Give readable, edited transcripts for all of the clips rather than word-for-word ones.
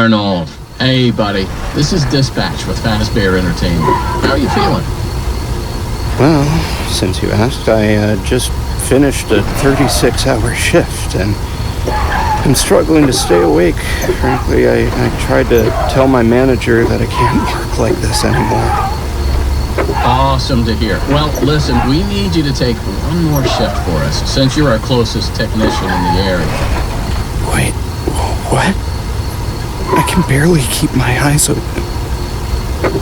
Arnold. Hey, buddy. This is Dispatch with Fazbear Entertainment. How are you feeling? Well, since you asked, I just finished a 36-hour shift, and I'm struggling to stay awake. Frankly, I tried to tell my manager that I can't work like this anymore. Awesome to hear. Well, listen, we need you to take one more shift for us, since you're our closest technician in the area. Wait, what? I can barely keep my eyes open.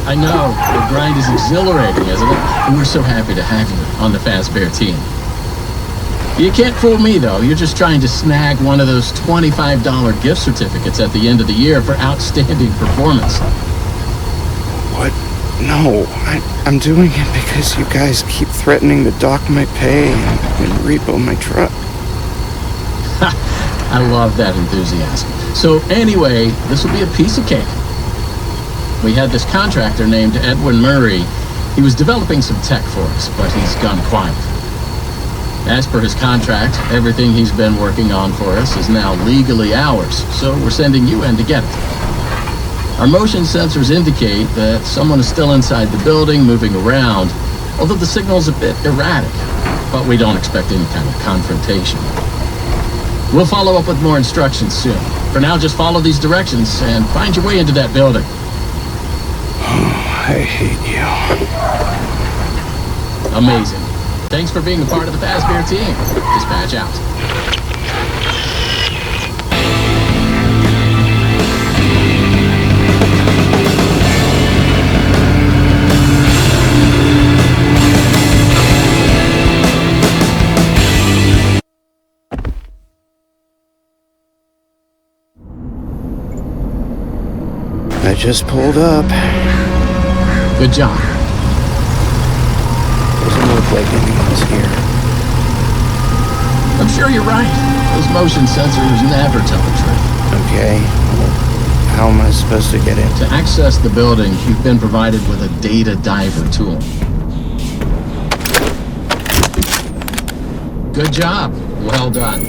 I know. The grind is exhilarating, isn't it? And we're so happy to have you on the Fazbear team. You can't fool me, though. You're just trying to snag one of those $25 gift certificates at the end of the year for outstanding performance. What? No, I'm doing it because you guys keep threatening to dock my pay and repo my truck. I love that enthusiasm. So anyway, this will be a piece of cake. We had this contractor named Edwin Murray. He was developing some tech for us, but he's gone quiet. As per his contract, everything he's been working on for us is now legally ours, so we're sending you in to get it. Our motion sensors indicate that someone is still inside the building, moving around, although the signal's a bit erratic, but we don't expect any kind of confrontation. We'll follow up with more instructions soon. For now, just follow these directions and find your way into that building. I hate you. Amazing. Thanks for being a part of the Fazbear team. Dispatch out. I just pulled up. Good job. Doesn't look like anyone's here. I'm sure you're right. Those motion sensors never tell the truth. Okay. Well, how am I supposed to get in? To access the building, you've been provided with a data diver tool. Good job. Well done.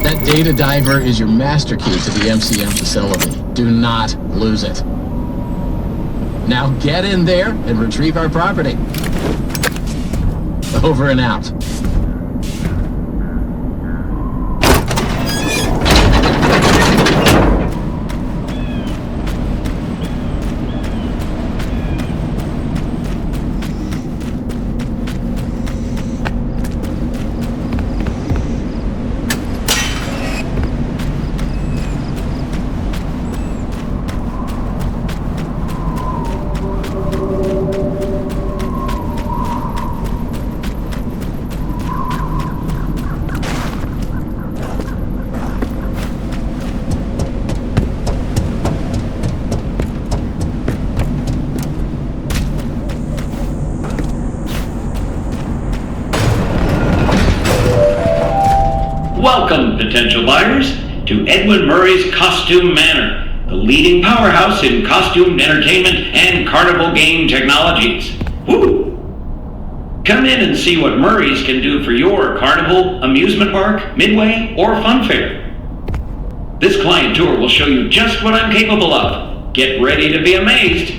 That data diver is your master key to the MCM facility. Do not lose it. Now get in there and retrieve our property. Over and out. Welcome, potential buyers, to Edwin Murray's Costume Manor, the leading powerhouse in costume entertainment and carnival game technologies. Woo! Come in and see what Murray's can do for your carnival, amusement park, midway, or fun fair. This client tour will show you just what I'm capable of. Get ready to be amazed.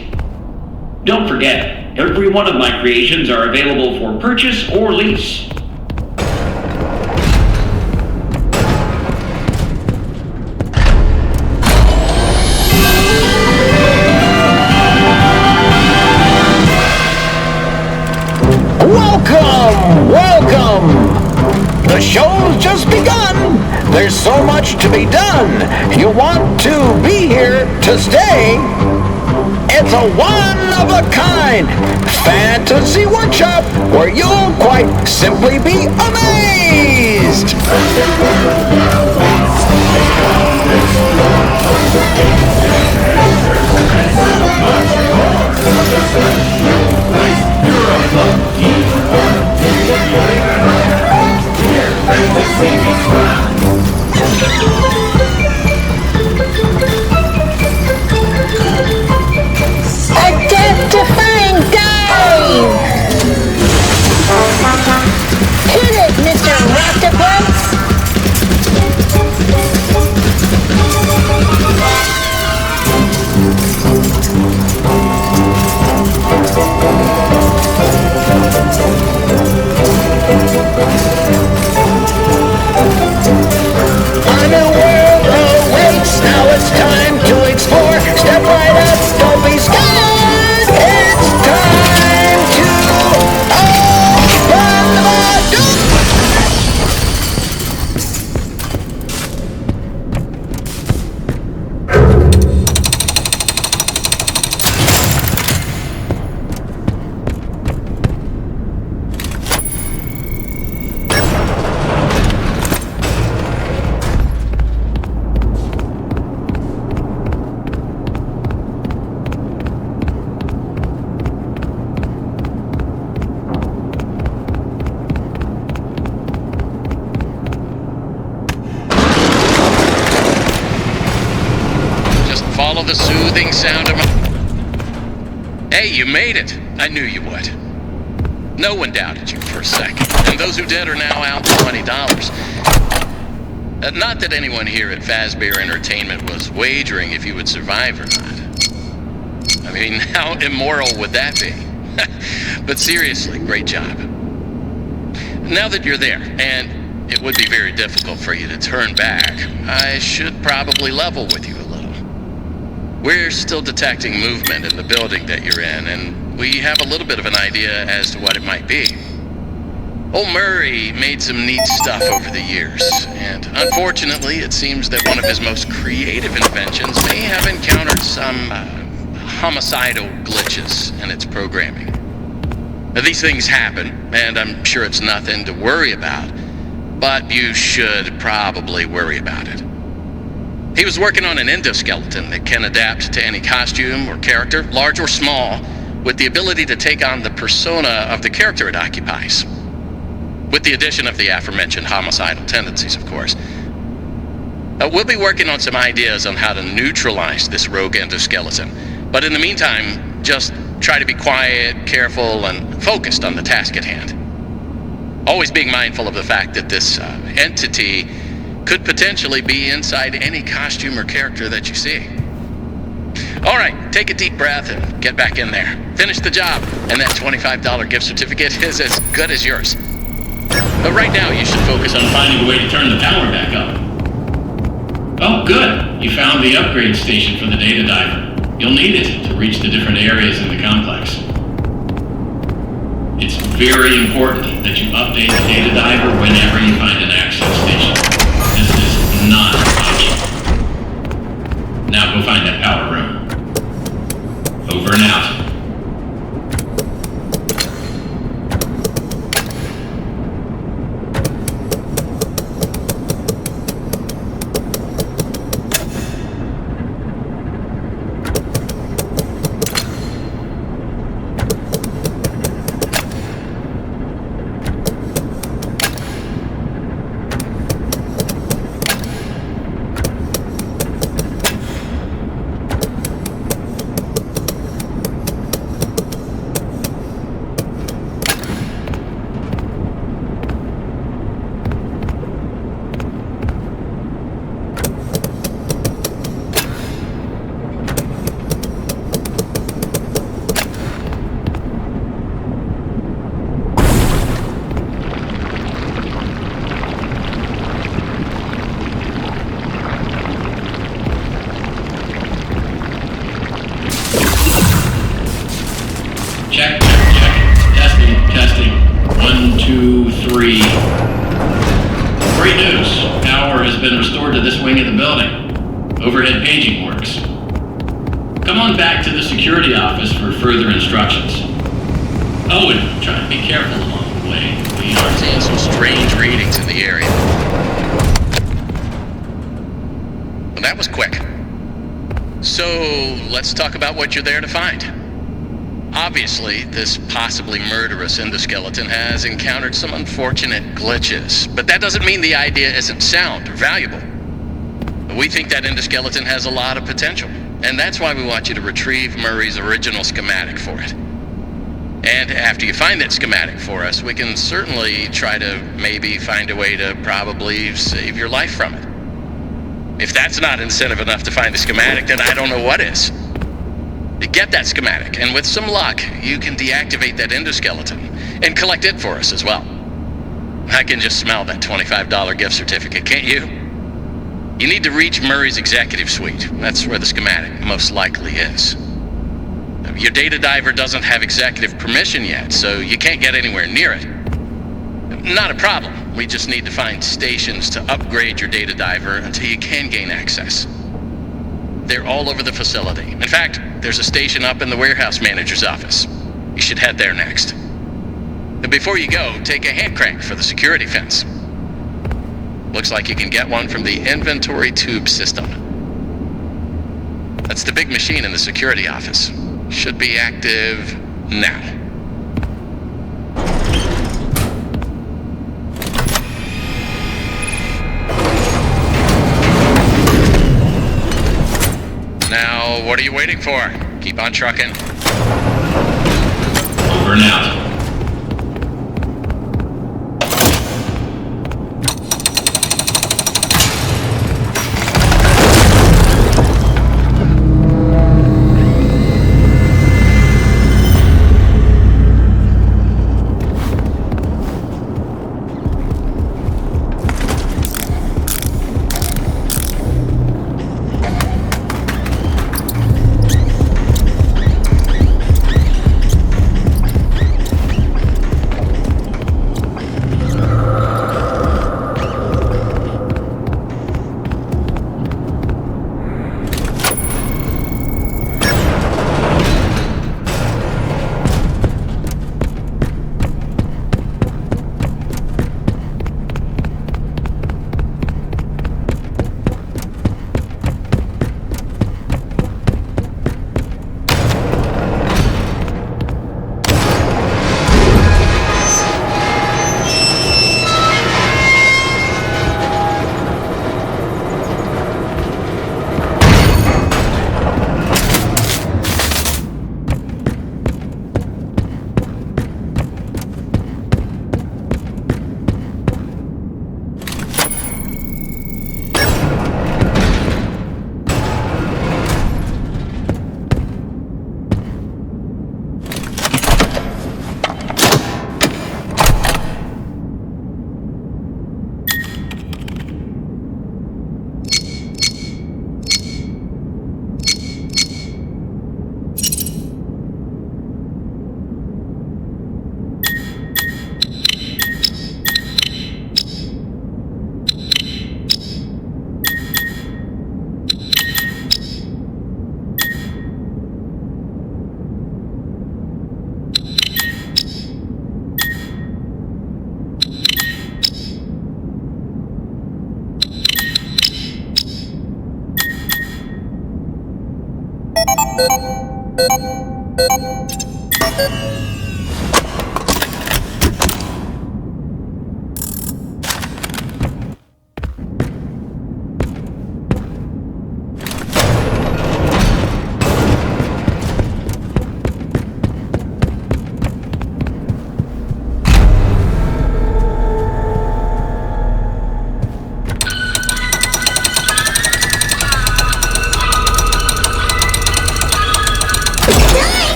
Don't forget, every one of my creations are available for purchase or lease. Welcome! The show's just begun. There's so much to be done. You want to be here to stay. It's a one-of-a-kind fantasy workshop where you'll quite simply be amazed. Death-defying dive! Hit it, Mr. Octopus! the soothing sound of my... Hey, you made it. I knew you would. No one doubted you for a second. And those who did are now out $20. Not that anyone here at Fazbear Entertainment was wagering if you would survive or not. I mean, how immoral would that be? But seriously, great job. Now that you're there, and it would be very difficult for you to turn back, I should probably level with you a little. We're still detecting movement in the building that you're in, and we have a little bit of an idea as to what it might be. Old Murray made some neat stuff over the years, and unfortunately, it seems that one of his most creative inventions may have encountered some homicidal glitches in its programming. Now, these things happen, and I'm sure it's nothing to worry about, but you should probably worry about it. He was working on an endoskeleton that can adapt to any costume or character, large or small, with the ability to take on the persona of the character it occupies. With the addition of the aforementioned homicidal tendencies, of course. We'll be working on some ideas on how to neutralize this rogue endoskeleton, but in the meantime, just try to be quiet, careful, and focused on the task at hand. Always being mindful of the fact that this entity could potentially be inside any costume or character that you see. All right, take a deep breath and get back in there. Finish the job, and that $25 gift certificate is as good as yours. But right now, you should focus on finding a way to turn the power back up. Oh, good. You found the upgrade station for the data diver. You'll need it to reach the different areas in the complex. It's very important that you update the data diver whenever you find an access station. This is not optional. Now go find that power room. Over and out. Check. Testing. 1, 2, 3. Great news. Power has been restored to this wing of the building. Overhead paging works. Come on back to the security office for further instructions. Oh, and try to be careful along the way. We are Seeing some strange readings in the area. Well, that was quick. So, let's talk about what you're there to find. Obviously, this possibly murderous endoskeleton has encountered some unfortunate glitches, but that doesn't mean the idea isn't sound or valuable. We think that endoskeleton has a lot of potential, and that's why we want you to retrieve Murray's original schematic for it. And after you find that schematic for us, we can certainly try to maybe find a way to probably save your life from it. If that's not incentive enough to find the schematic, then I don't know what is. Get that schematic, and with some luck, you can deactivate that endoskeleton and collect it for us as well. I can just smell that $25 gift certificate, can't you? You need to reach Murray's executive suite. That's where the schematic most likely is. Your data diver doesn't have executive permission yet, so you can't get anywhere near it. Not a problem. We just need to find stations to upgrade your data diver until you can gain access. They're all over the facility. In fact, there's a station up in the warehouse manager's office. You should head there next. And before you go, take a hand crank for the security fence. Looks like you can get one from the inventory tube system. That's the big machine in the security office. Should be active now. Now, What are you waiting for? Keep on trucking. Over and out.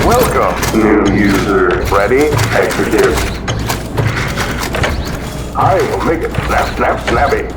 Welcome, new user. Ready? Execute. I will make it snap, snap, snappy.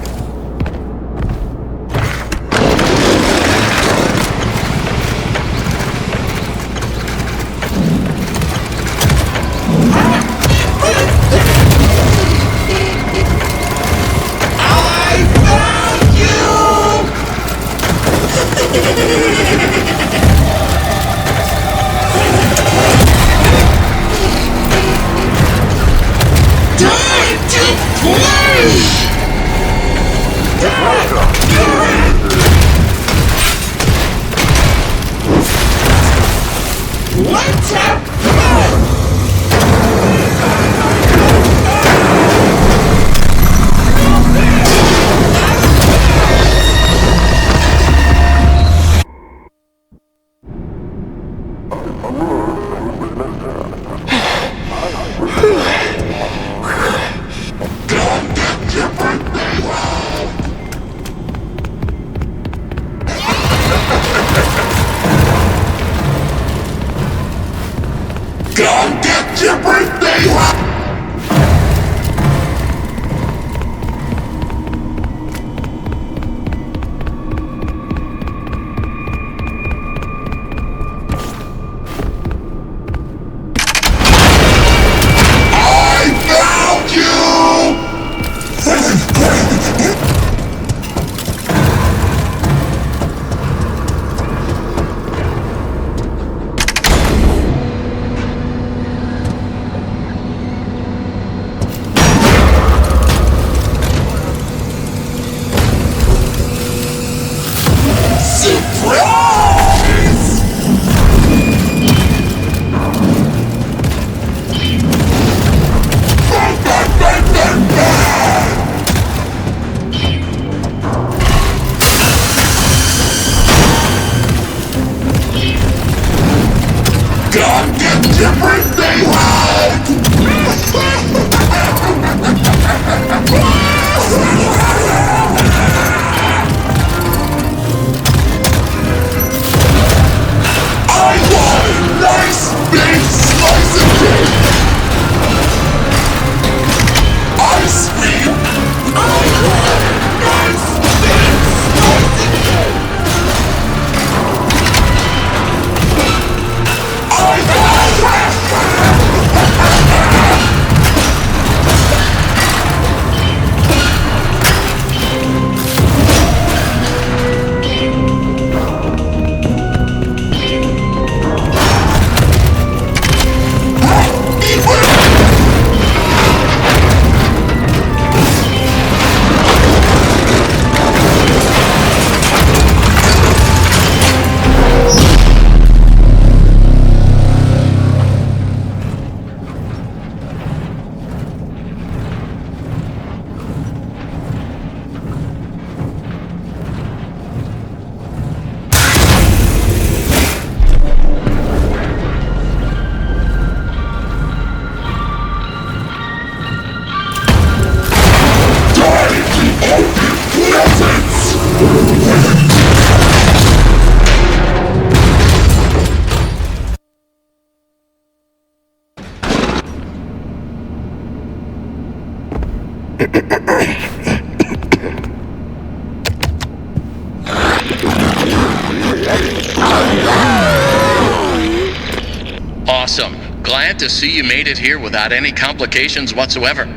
Awesome. Glad to see you made it here without any complications whatsoever.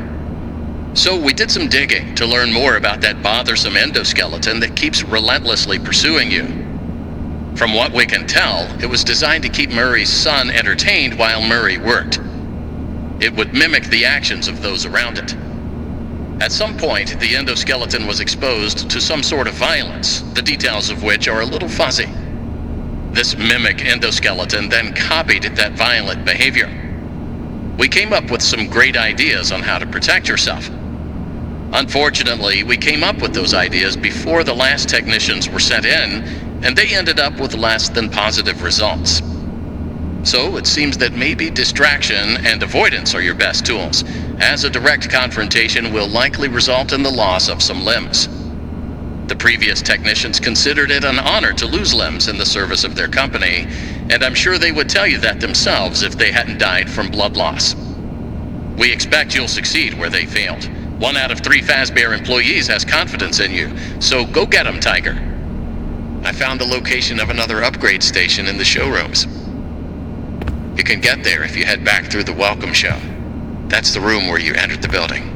So we did some digging to learn more about that bothersome endoskeleton that keeps relentlessly pursuing you. From what we can tell, it was designed to keep Murray's son entertained while Murray worked. It would mimic the actions of those around it. At some point, the endoskeleton was exposed to some sort of violence, the details of which are a little fuzzy. This mimic endoskeleton then copied that violent behavior. We came up with some great ideas on how to protect yourself. Unfortunately, we came up with those ideas before the last technicians were sent in, and they ended up with less than positive results. So it seems that maybe distraction and avoidance are your best tools, as a direct confrontation will likely result in the loss of some limbs. The previous technicians considered it an honor to lose limbs in the service of their company, and I'm sure they would tell you that themselves if they hadn't died from blood loss. We expect you'll succeed where they failed. 1 out of 3 Fazbear employees has confidence in you, so go get 'em, Tiger. I found the location of another upgrade station in the showrooms. You can get there if you head back through the welcome show. That's the room where you entered the building.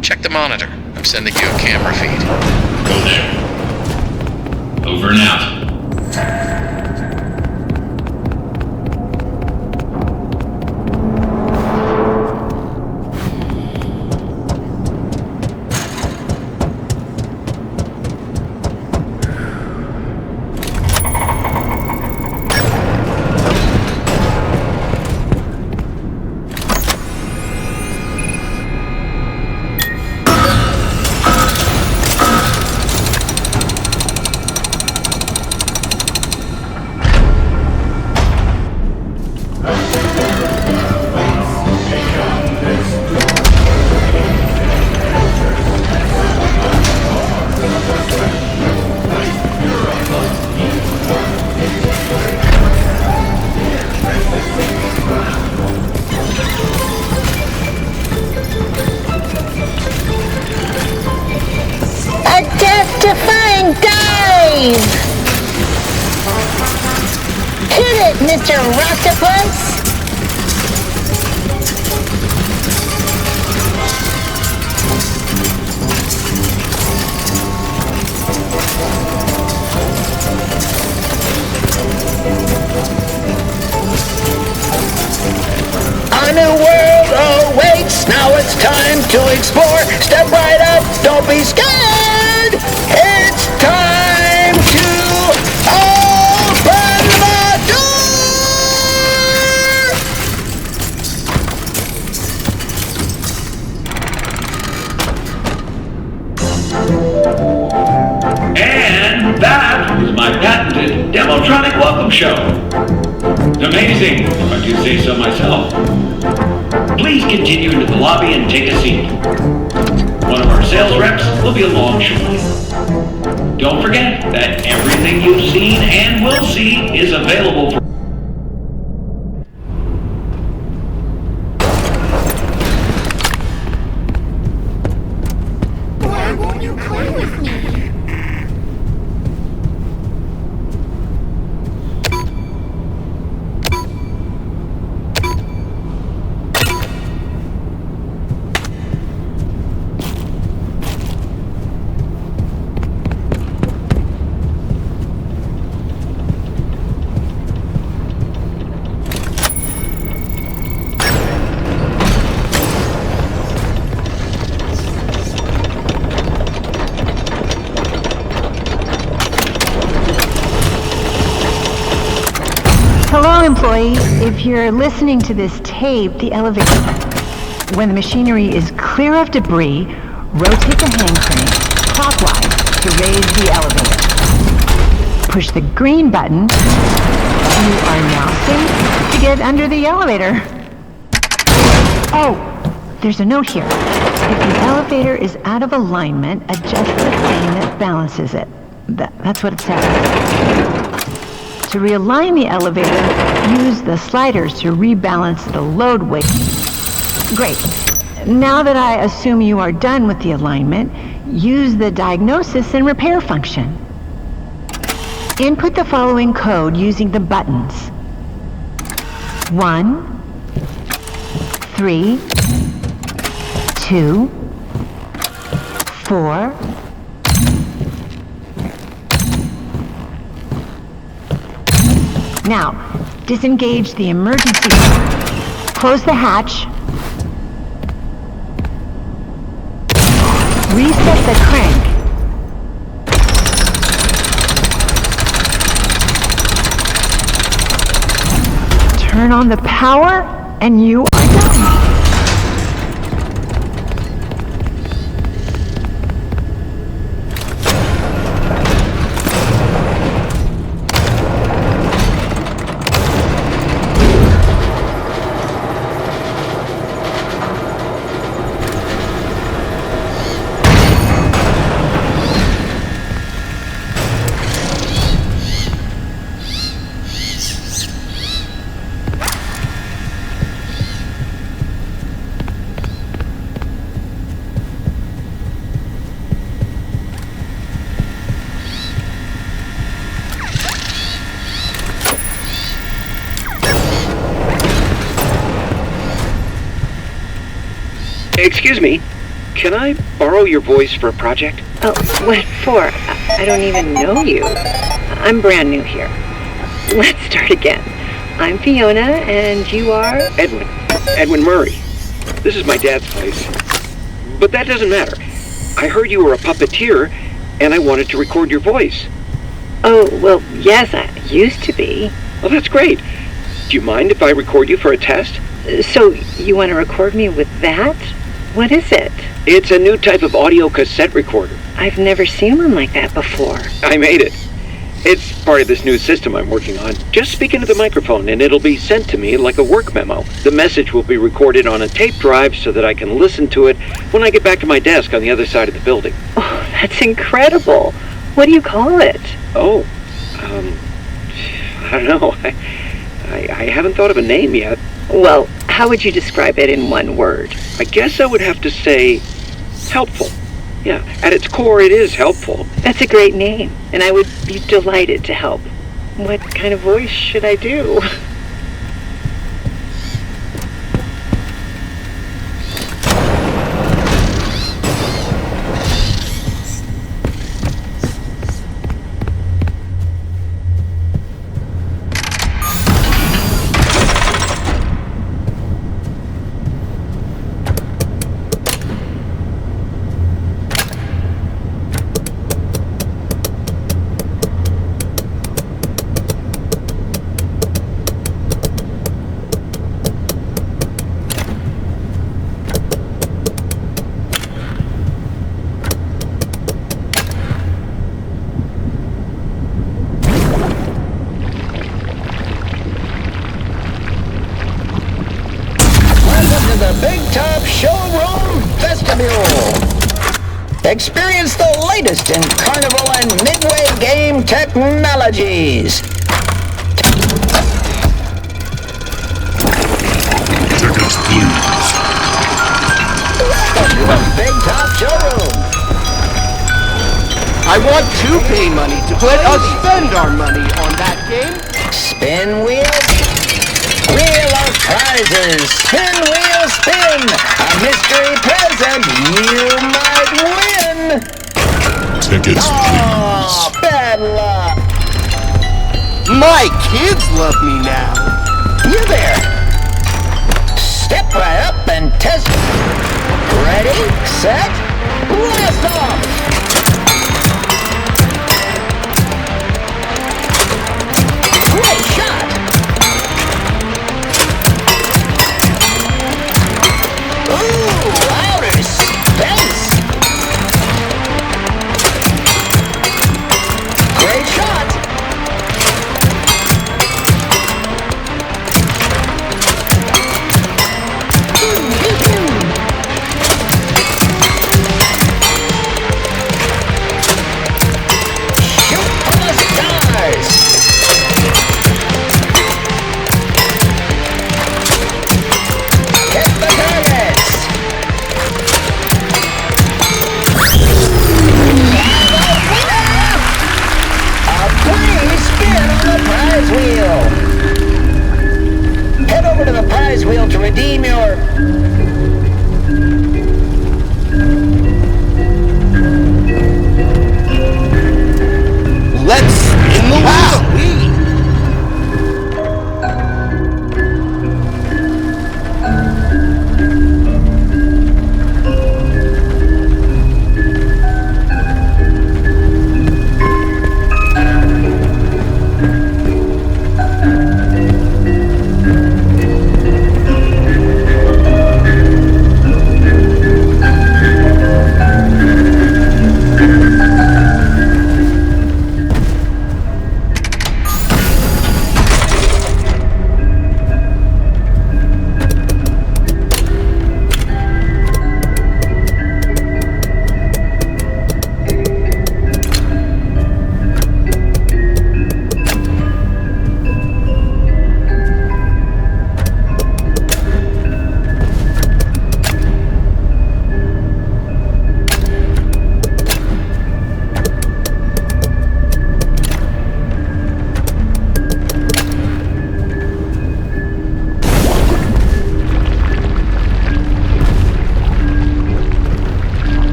Check the monitor. I'm sending you a camera feed. Go there. Over and out. Hit it, Mr. Octopus! A new world awaits, now it's time to explore. Step right up, don't be scared. It's time to open the door. And that is my patented Demotronic Welcome Show. Amazing, if I do say so myself. Please continue into the lobby and take a seat. One of our sales reps will be along shortly. Don't forget that everything you've seen and will see is available for Why won't you come with me? Hello, employees. If you're listening to this tape, the elevator... When the machinery is clear of debris, rotate the hand crank clockwise to raise the elevator. Push the green button. You are now safe to get under the elevator. Oh, there's a note here. If the elevator is out of alignment, adjust the thing that balances it. That's what it says. To realign the elevator, use the sliders to rebalance the load weight. Great. Now that I assume you are done with the alignment, use the diagnosis and repair function. Input the following code using the buttons. 1, 3, 2, 4. Now, disengage the emergency. Close the hatch. Reset the crank. Turn on the power, and you are done. Excuse me, can I borrow your voice for a project? Oh, what for? I don't even know you. I'm brand new here. Let's start again. I'm Fiona, and you are? Edwin Murray. This is my dad's place. But that doesn't matter. I heard you were a puppeteer, and I wanted to record your voice. Oh, well, yes, I used to be. Well, that's great. Do you mind if I record you for a test? So, you want to record me with that? What is it? It's a new type of audio cassette recorder. I've never seen one like that before. I made it. It's part of this new system I'm working on. Just speak into the microphone and it'll be sent to me like a work memo. The message will be recorded on a tape drive so that I can listen to it when I get back to my desk on the other side of the building. Oh, that's incredible. What do you call it? Oh, I don't know. I haven't thought of a name yet. Well, how would you describe it in one word? I guess I would have to say helpful. Yeah, at its core, it is helpful. That's a great name, and I would be delighted to help. What kind of voice should I do? Experience the latest in Carnival and Midway game technologies. Tickets, please. Welcome to the Big Top Showroom. I want to pay money to let us spend our money on that game. Spin wheel. Wheel of prizes. Spin wheel spin. A mystery present you might win. Tickets, Oh, please. bad luck. My kids love me now. You there. Step right up and test. Ready, set, blast off. Great shot. Ooh, outer space. Great shot.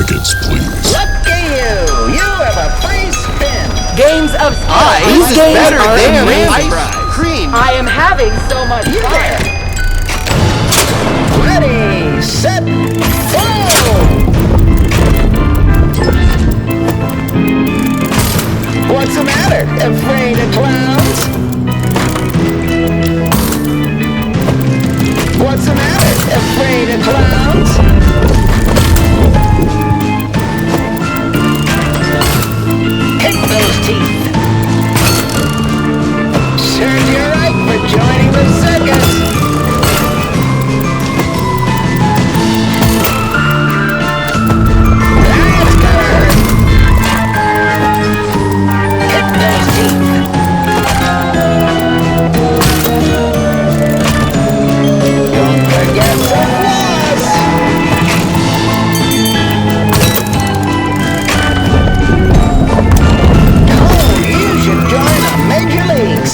Tickets, please. Lucky you! You have a free spin! Games of Spice. These games are than ice cream. I am having so much You fun. there! Ready, set, go! What's the matter? Afraid of clowns? What's the matter? Afraid of clowns? Hit those teeth! Serves you right for joining the circus! That's gonna hurt! Hit those teeth! Don't forget the floss! Oh, you should join the Major Leagues!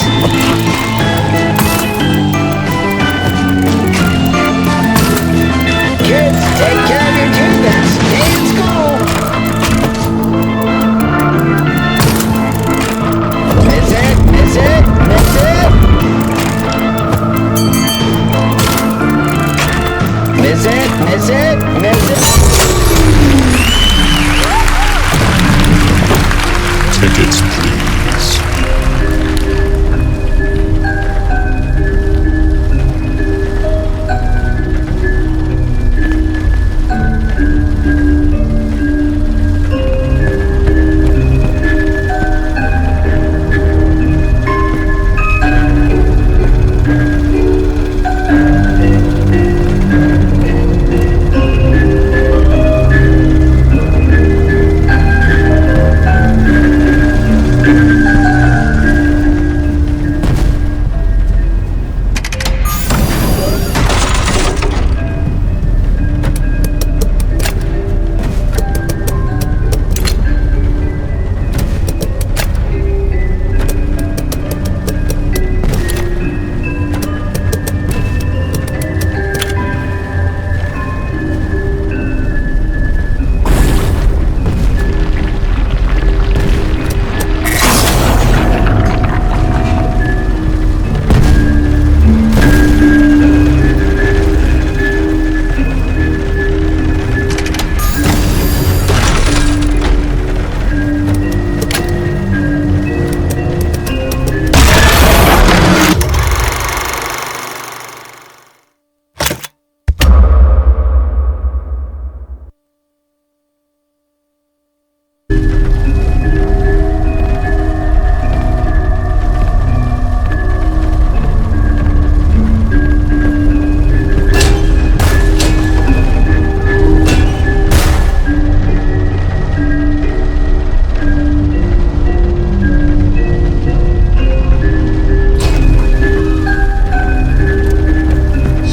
Kids, take care of your teeth and stay in school! Miss it, miss it, miss it! Miss it, miss it, miss it! Tickets, please.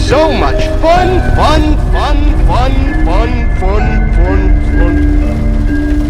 So much fun, fun, fun, fun, fun, fun, fun, fun.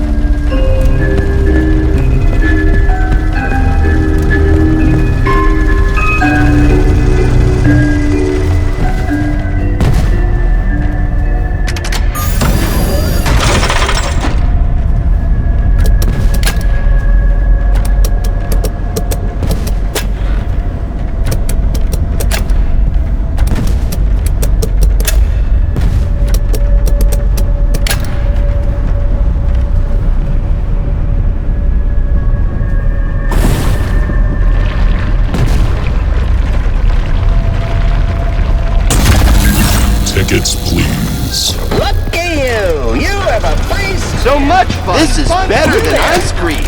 Tickets, please. Lucky you! You have a free So much fun. This is Fun better than there. ice cream.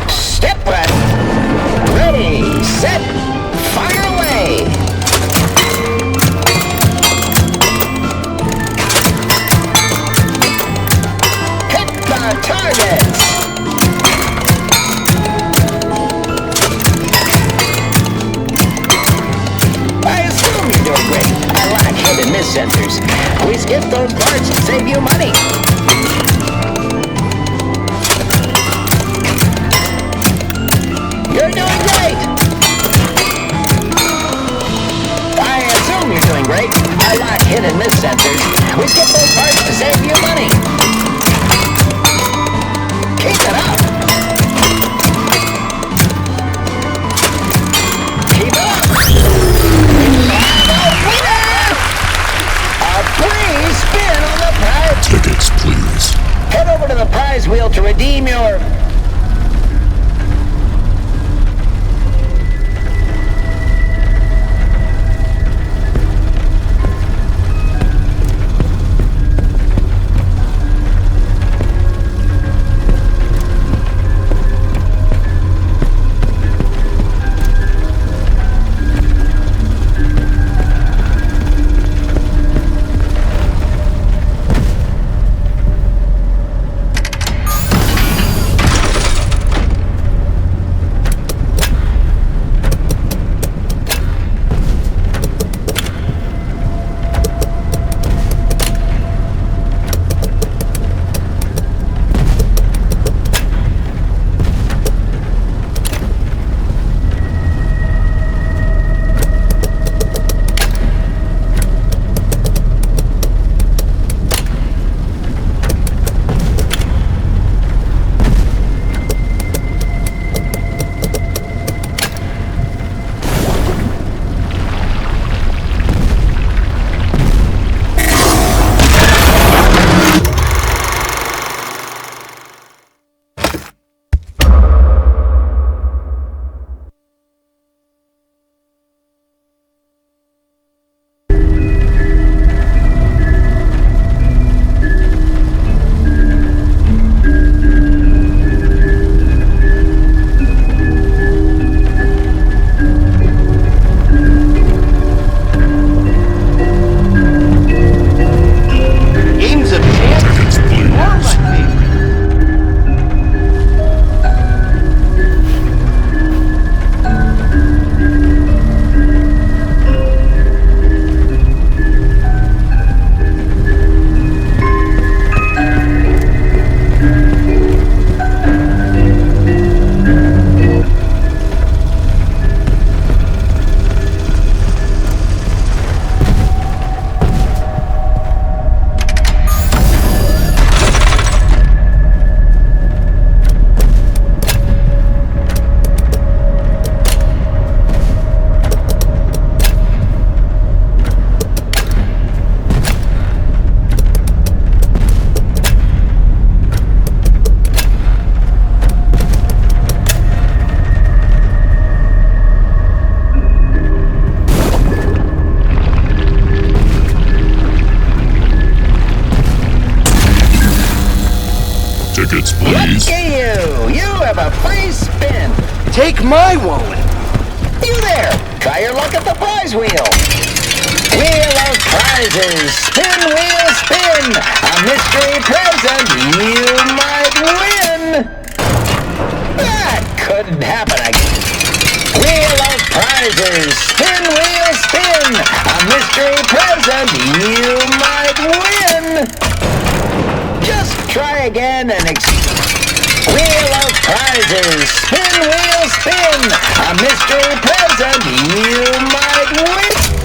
Step right. Ready, set, fire away! Hit the targets! I assume you're doing great. I lack hit and miss sensors. We skip those parts to save you money. You're doing great! I assume you're doing great. I lack hit and miss sensors. We skip those parts to save you money. prize wheel to redeem your... Tickets, please. Lucky you! You have a free spin! Take my wallet! You there! Try your luck at the prize wheel! Wheel of prizes! Spin, wheel, spin! A mystery present you might win! That couldn't happen again. Wheel of prizes! Spin, wheel, spin! A mystery present you might win! Just try again and Wheel of prizes! Spin, wheel, spin! A mystery present you might win!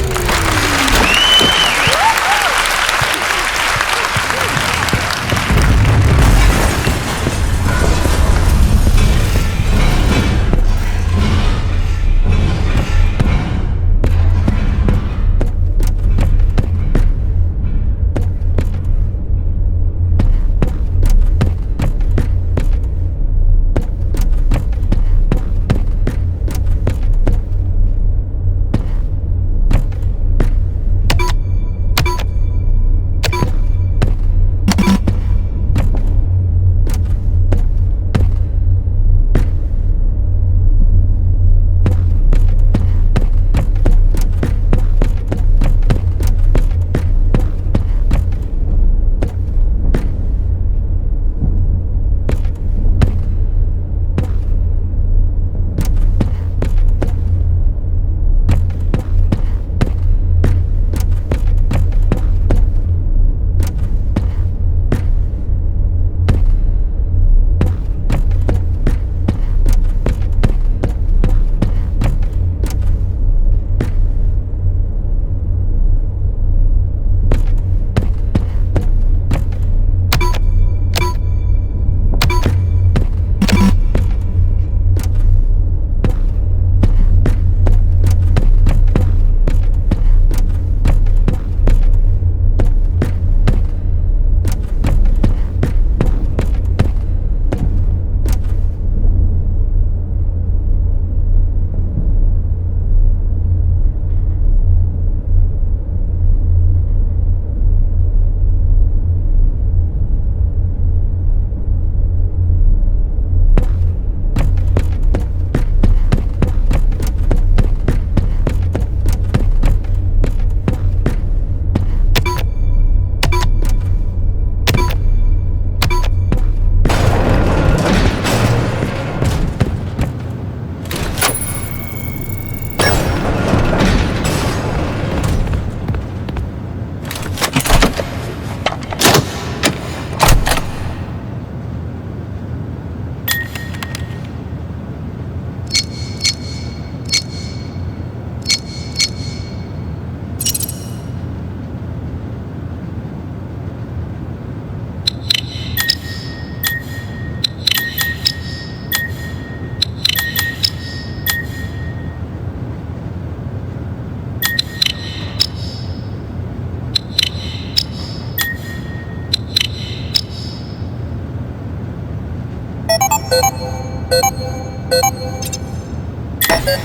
Ed,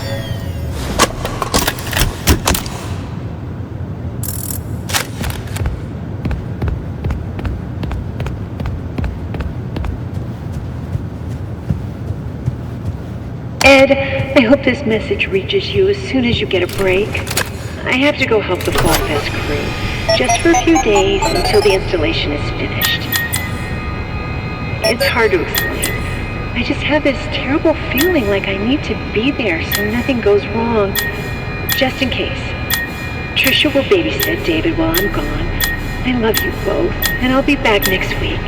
I hope this message reaches you as soon as you get a break. I have to go help the Fall Fest crew, just for a few days until the installation is finished. It's hard to explain. I just have this terrible feeling like I need to be there so nothing goes wrong, just in case. Trisha will babysit David while I'm gone. I love you both, and I'll be back next week.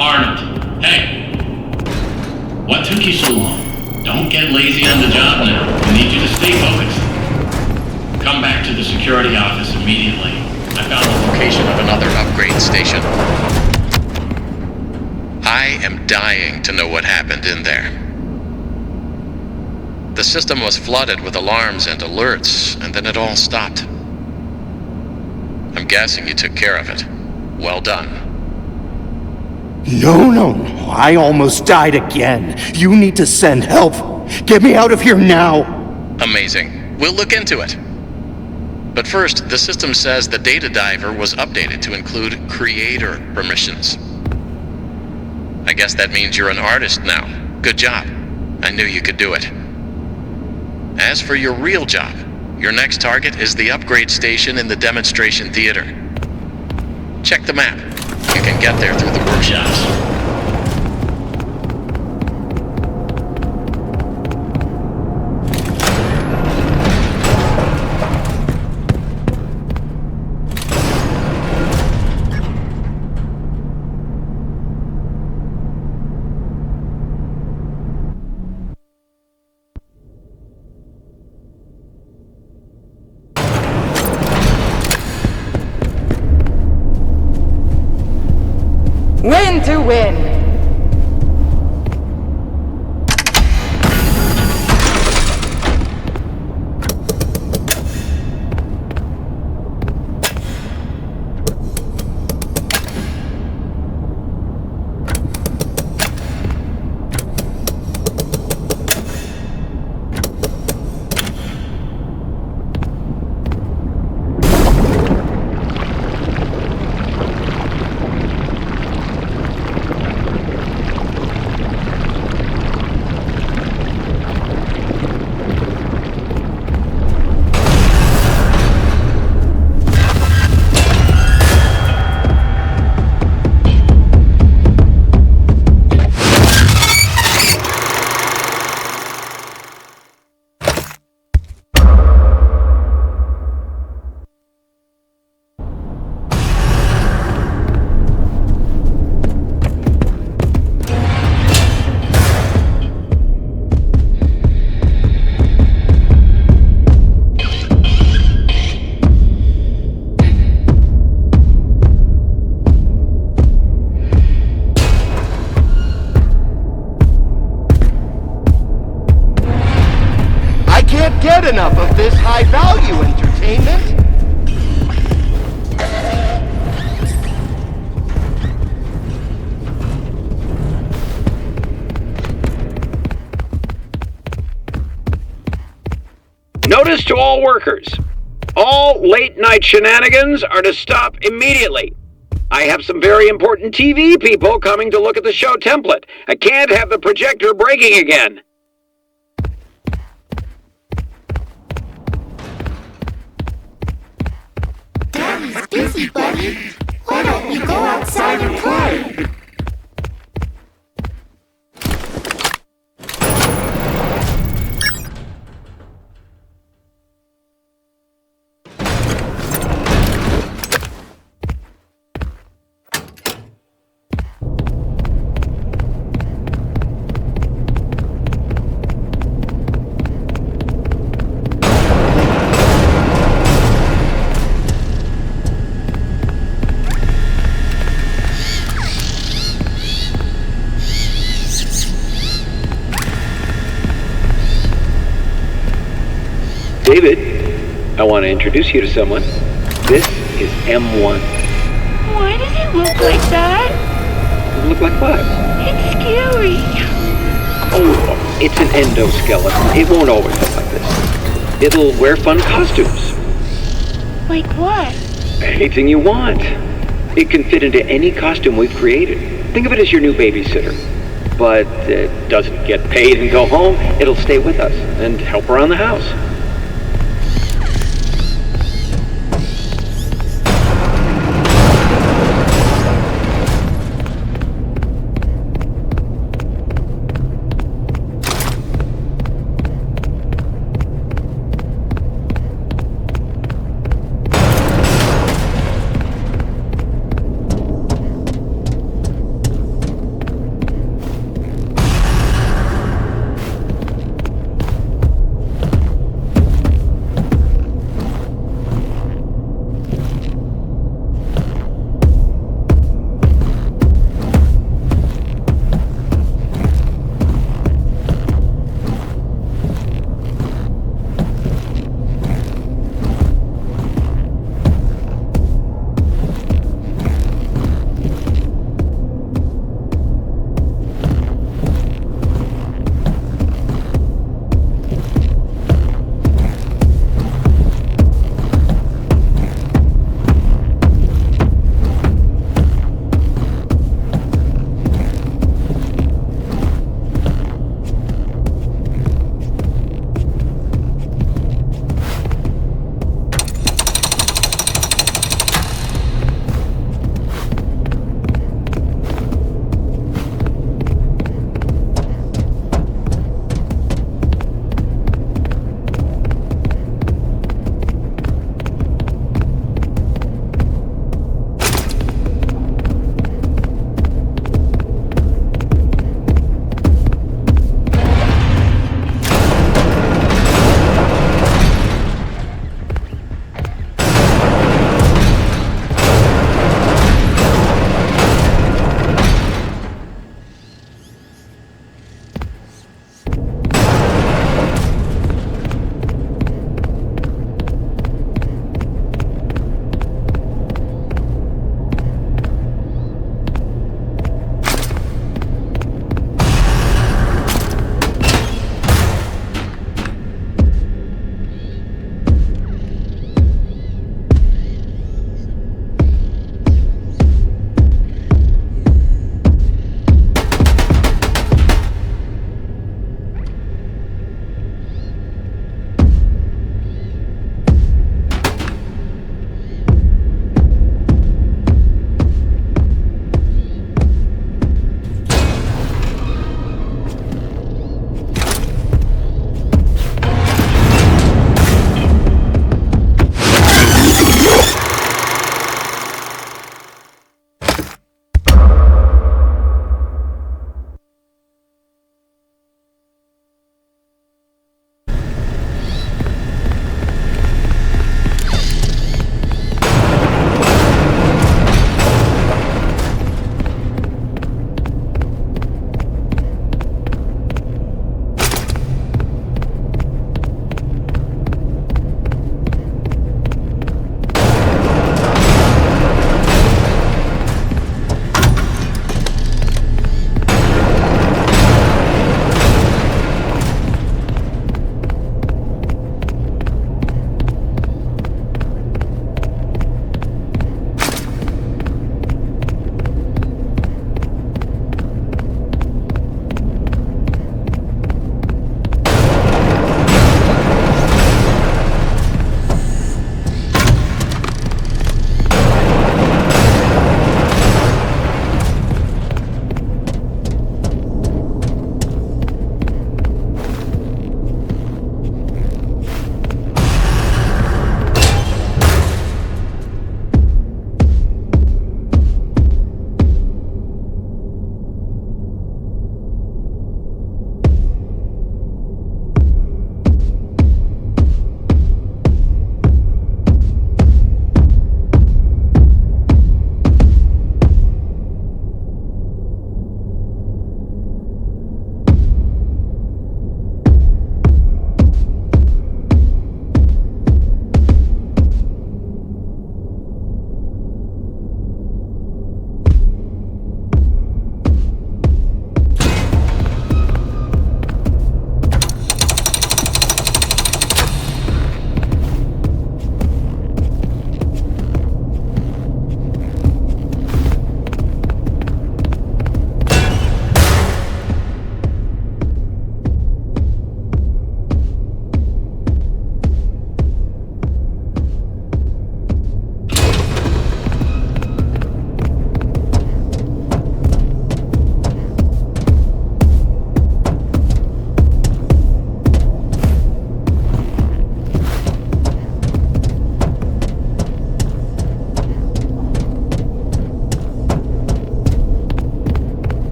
Arnold, hey. What took you so long? Don't get lazy on the job now. I need you to stay focused. Come back to the security office immediately. I found the location of another upgrade station. I am dying to know what happened in there. The system was flooded with alarms and alerts, and then it all stopped. I'm guessing you took care of it. Well done. No. I almost died again. You need to send help. Get me out of here now. Amazing. We'll look into it. But first, the system says the data diver was updated to include creator permissions. I guess that means you're an artist now. Good job. I knew you could do it. As for your real job, your next target is the upgrade station in the demonstration theater. Check the map. You can get there through the workshops. Win to win. Get enough of this high-value entertainment. Notice to all workers. All late-night shenanigans are to stop immediately. I have some very important TV people coming to look at the show template. I can't have the projector breaking again. Daddy's busy, buddy. Why don't we go outside and play? David, I want to introduce you to someone. This is M1. Why does it look like that? Look like what? It's scary. Oh, it's an endoskeleton. It won't always look like this. It'll wear fun costumes. Like what? Anything you want. It can fit into any costume we've created. Think of it as your new babysitter. But it doesn't get paid and go home. It'll stay with us and help around the house.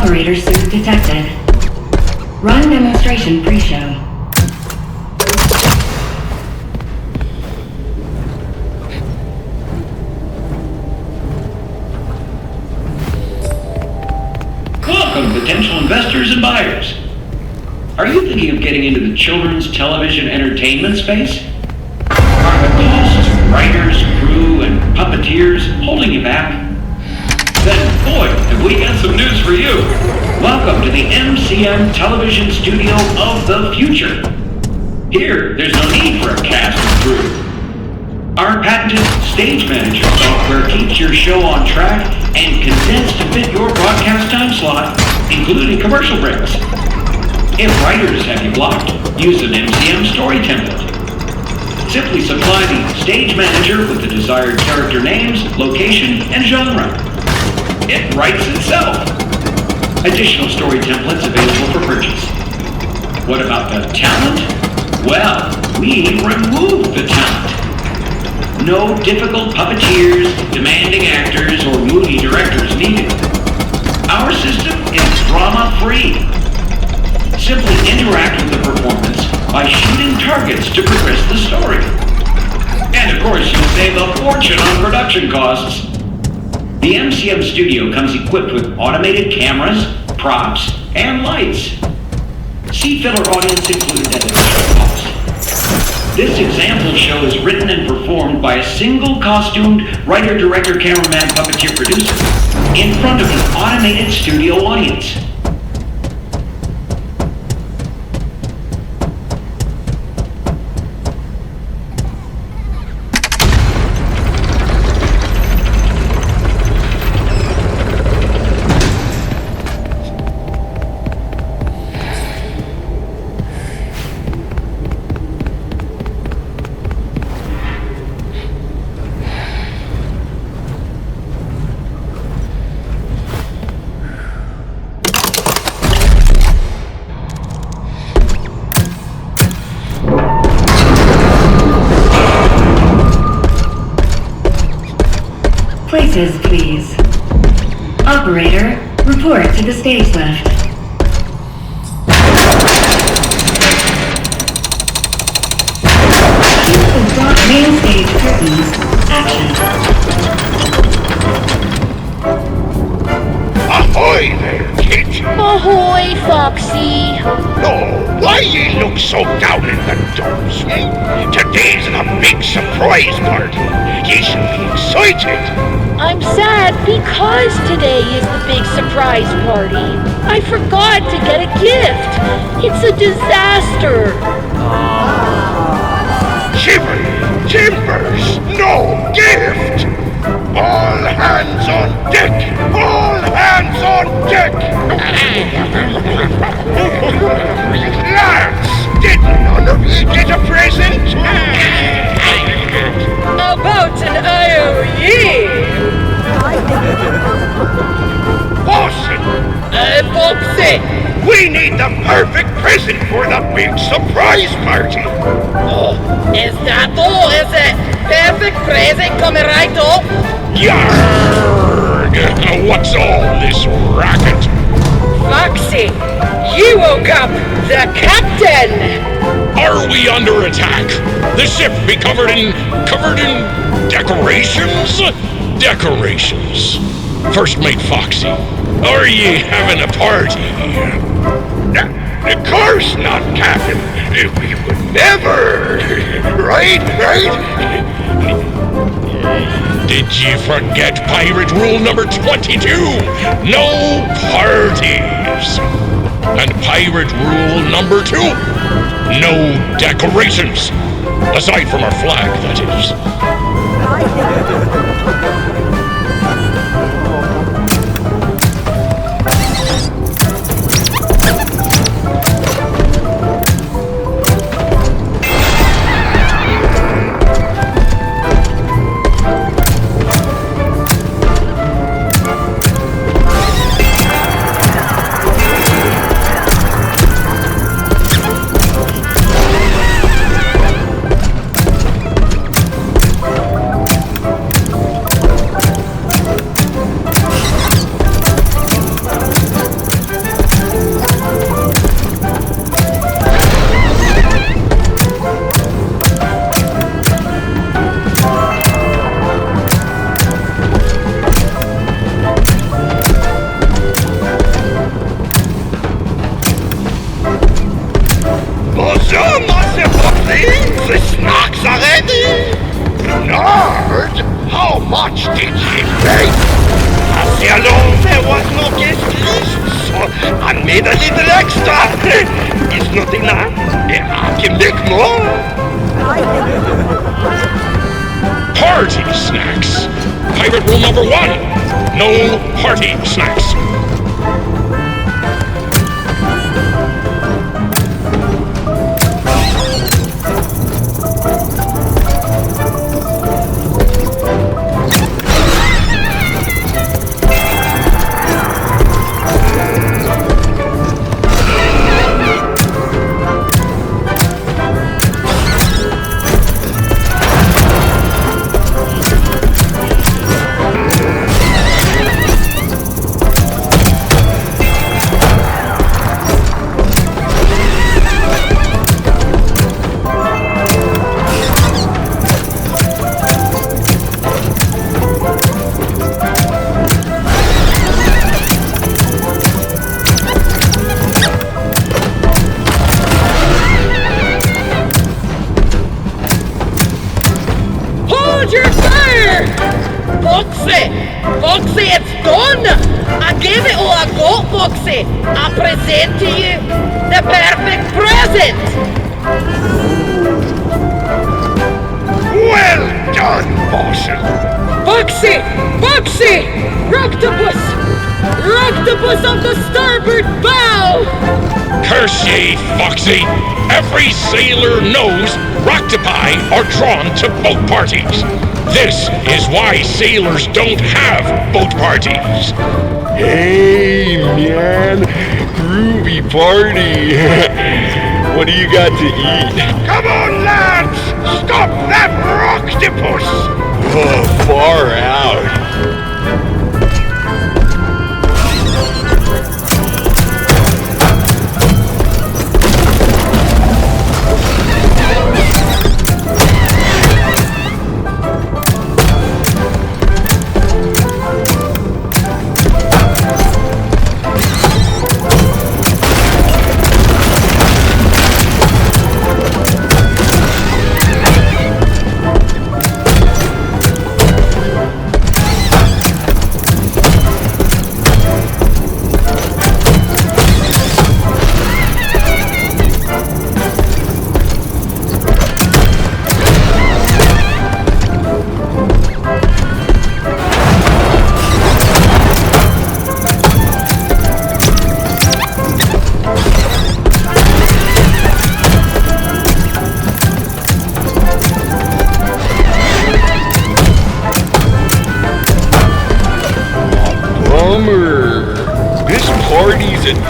Operator suit detected. Run demonstration pre-show. Welcome, potential investors and buyers. Are you thinking of getting into the children's television entertainment space? Are the costs, writers, crew, and puppeteers holding you back? Then, boy, have we got some news for you. Welcome to the MCM television studio of the future. Here, there's no need for a cast and crew. Our patented Stage Manager software keeps your show on track and condensed to fit your broadcast time slot, including commercial breaks. If writers have you blocked, use an MCM story template. Simply supply the Stage Manager with the desired character names, location, and genre. It writes itself. Additional story templates available for purchase. What about the talent? Well, we remove the talent. No difficult puppeteers, demanding actors, or moody directors needed. Our system is drama-free. Simply interact with the performance by shooting targets to progress the story. And of course, you'll save a fortune on production costs. The MCM studio comes equipped with automated cameras, props, and lights. See filler audience included at additional cost. This example show is written and performed by a single costumed writer, director, cameraman, puppeteer, producer in front of an automated studio audience. Places, please. Operator, report to the stage left. Use the drop main stage curtains. Action. Ahoy there, kid! Ahoy, Foxy! Oh, why ye look so down in the dumps, eh? Today's a big surprise party. Ye should be excited. I'm sad because today is the big surprise party. I forgot to get a gift. It's a disaster. Shiver, timbers, no gift. All hands on deck. All hands on deck. Lads, did none of ye get a present? About an IOE. Awesome. Foxy. We need the perfect present for the big surprise party. Oh, is that all, is it? Perfect present coming right up. Yarg! What's all this racket? Foxy, you woke up the captain. Are we under attack? The ship be covered in decorations? Decorations. First Mate Foxy, are ye having a party? Of course not, Captain. We would never. Right? Did you forget pirate rule number 22? No parties. And pirate rule number 2? No decorations. Aside from our flag, that is. extra! It's nothing now. I can make more. Party snacks. Pirate rule number 1. No party snacks. Foxy, it's done! I gave it all I got, Foxy! I present to you the perfect present! Well done, Marshal! Foxy! Foxy! Roctopus! Roctopus on the starboard bow! Curse ye, Foxy! Every sailor knows Roctopi are drawn to boat parties. This is why sailors don't have boat parties. Hey, man. Groovy party. What do you got to eat? Come on, lads! Stop that Roctopus! Oh, far out.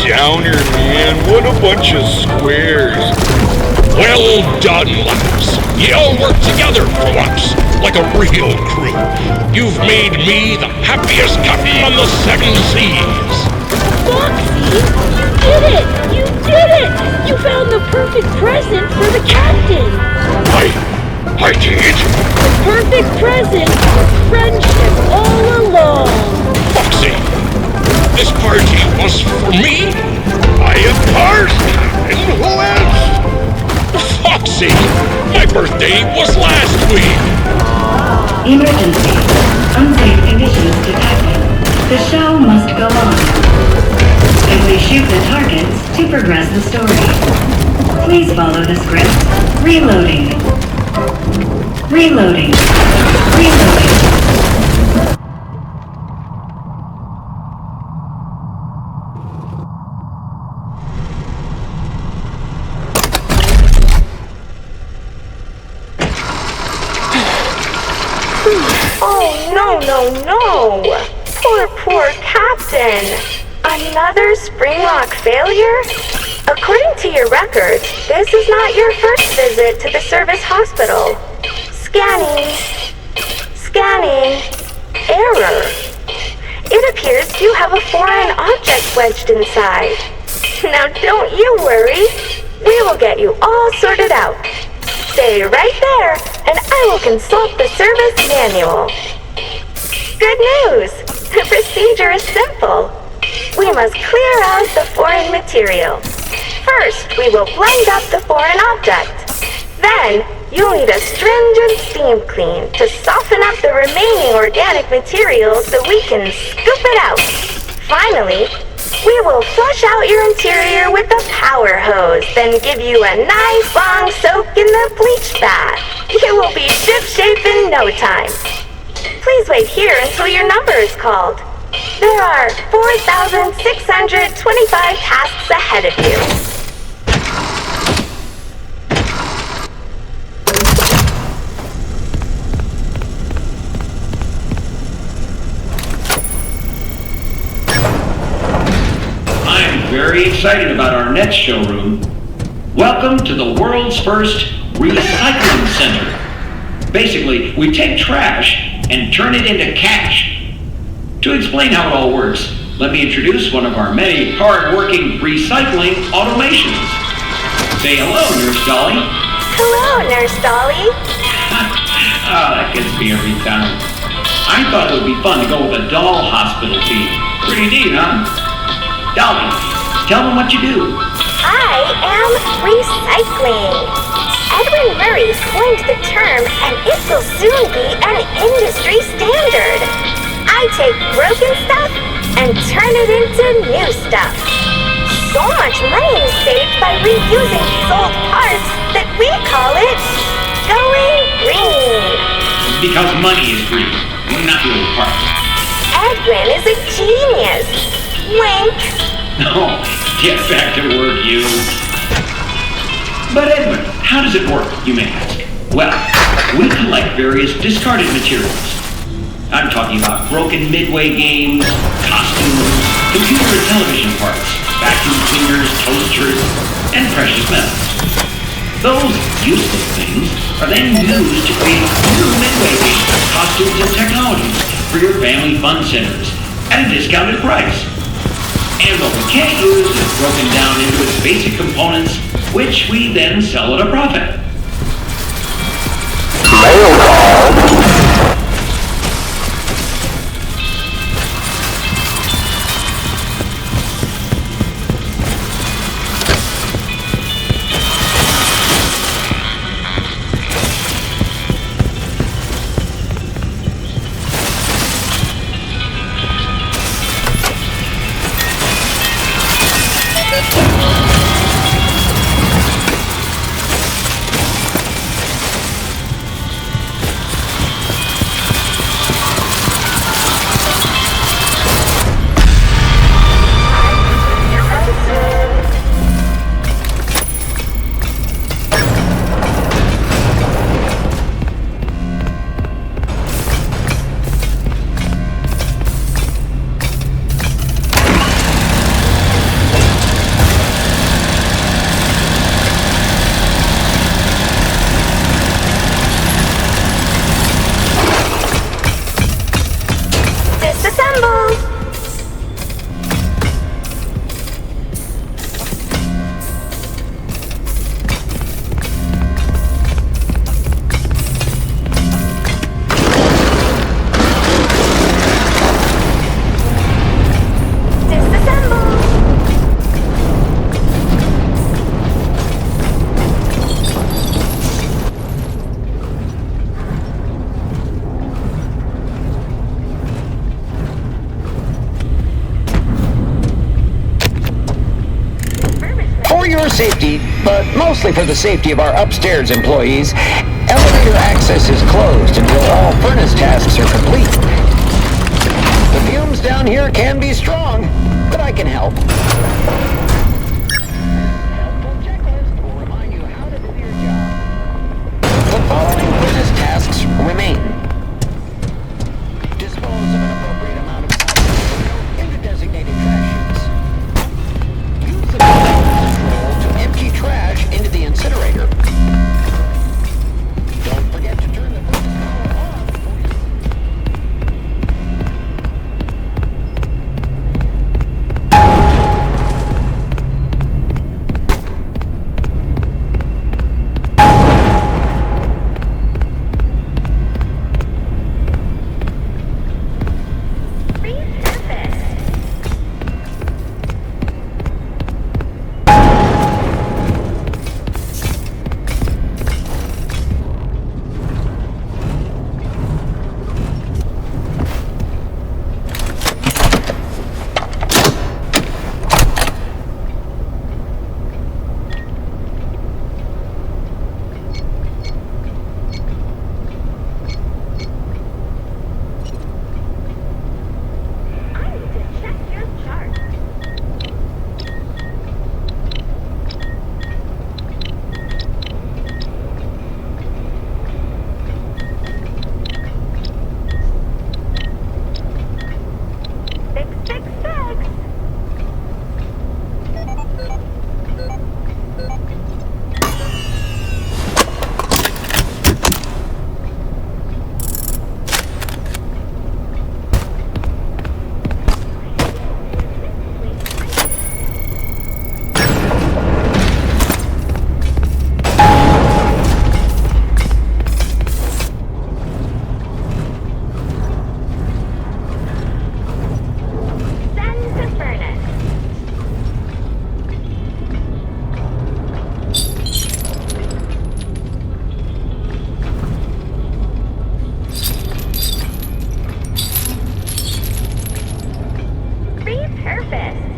Downer, man. What a bunch of squares. Well done, lads. You all work together for once, like a real crew. You've made me the happiest captain on the 7 seas. Foxy, you did it! You did it! You found the perfect present for the captain! I did? The perfect present for friendship all along! Foxy, this party was for me? I of course! And who else? Foxy, my birthday was last week! Emergency. Unsafe conditions detected. The show must go on. Simply shoot the targets to progress the story. Please follow the script. Reloading. Reloading. Reloading. No! Poor Captain! Another Springlock failure? According to your records, this is not your first visit to the service hospital. Scanning. Error. It appears you have a foreign object wedged inside. Now don't you worry. We will get you all sorted out. Stay right there, and I will consult the service manual. Good news! The procedure is simple. We must clear out the foreign material. First, we will blend up the foreign object. Then, you'll need a stringent steam clean to soften up the remaining organic material so we can scoop it out. Finally, We will flush out your interior with a power hose, then give you a nice long soak in the bleach bath. You will be ship-shape in no time. Please wait here until your number is called. There are 4,625 tasks ahead of you. Very excited about our next showroom. Welcome to the world's first recycling center. Basically, we take trash and turn it into cash. To explain how it all works, let me introduce one of our many hard-working recycling automations. Say hello, Nurse Dolly. Hello, Nurse Dolly. That gets me every time. I thought it would be fun to go with a doll hospital theme. Pretty neat, huh? Dolly, tell them what you do. I am recycling. Edwin Murray coined the term, and it will soon be an industry standard. I take broken stuff and turn it into new stuff. So much money is saved by reusing these old parts that we call it going green. Because money is green, not the old parts. Edwin is a genius. Wink. Oh, get back to work, you. But Edwin, how does it work, you may ask? Well, we collect various discarded materials. I'm talking about broken Midway games, costumes, computer and television parts, vacuum cleaners, toasters, and precious metals. Those useless things are then used to create new Midway games, costumes, and technologies for your family fun centers at a discounted price. And what we can't use is broken down into its basic components, which we then sell at a profit. Mail call. Safety, but mostly for the safety of our upstairs employees, elevator access is closed until all furnace tasks are complete. The fumes down here can be strong, but I can help. Helpful checklist will remind you how to do your job. The following furnace tasks remain. Dispose of an appropriate amount of material into designated trash chutes. Use the empty trash into the incinerator. Don't forget to turn the furnace power on. Perfect.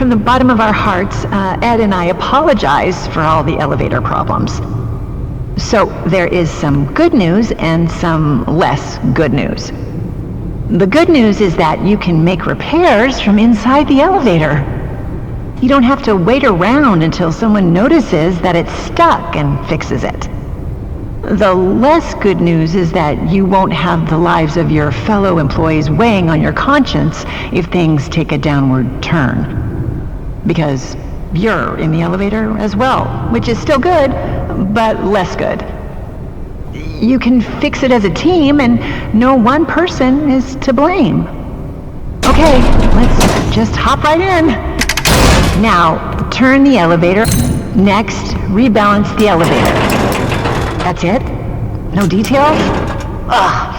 from the bottom of our hearts, Ed and I apologize for all the elevator problems. So there is some good news and some less good news. The good news is that you can make repairs from inside the elevator. You don't have to wait around until someone notices that it's stuck and fixes it. The less good news is that you won't have the lives of your fellow employees weighing on your conscience if things take a downward turn. Because you're in the elevator as well, which is still good, but less good. You can fix it as a team, and no one person is to blame. Okay, let's just hop right in. Now, turn the elevator. Next, rebalance the elevator. That's it? No details? Ugh.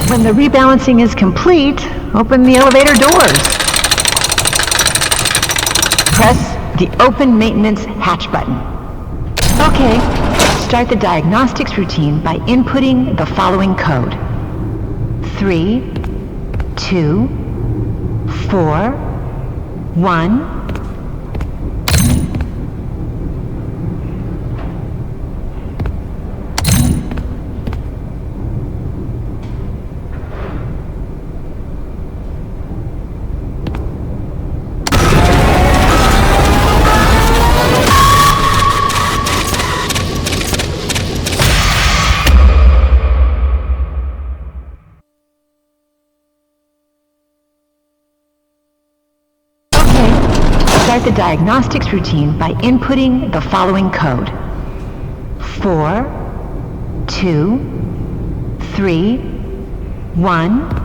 When the rebalancing is complete, open the elevator doors. Press the Open Maintenance Hatch button. Okay, start the diagnostics routine by inputting the following code. 3, 2, 4, 1. Start the diagnostics routine by inputting the following code. 4, 2, 3, 1.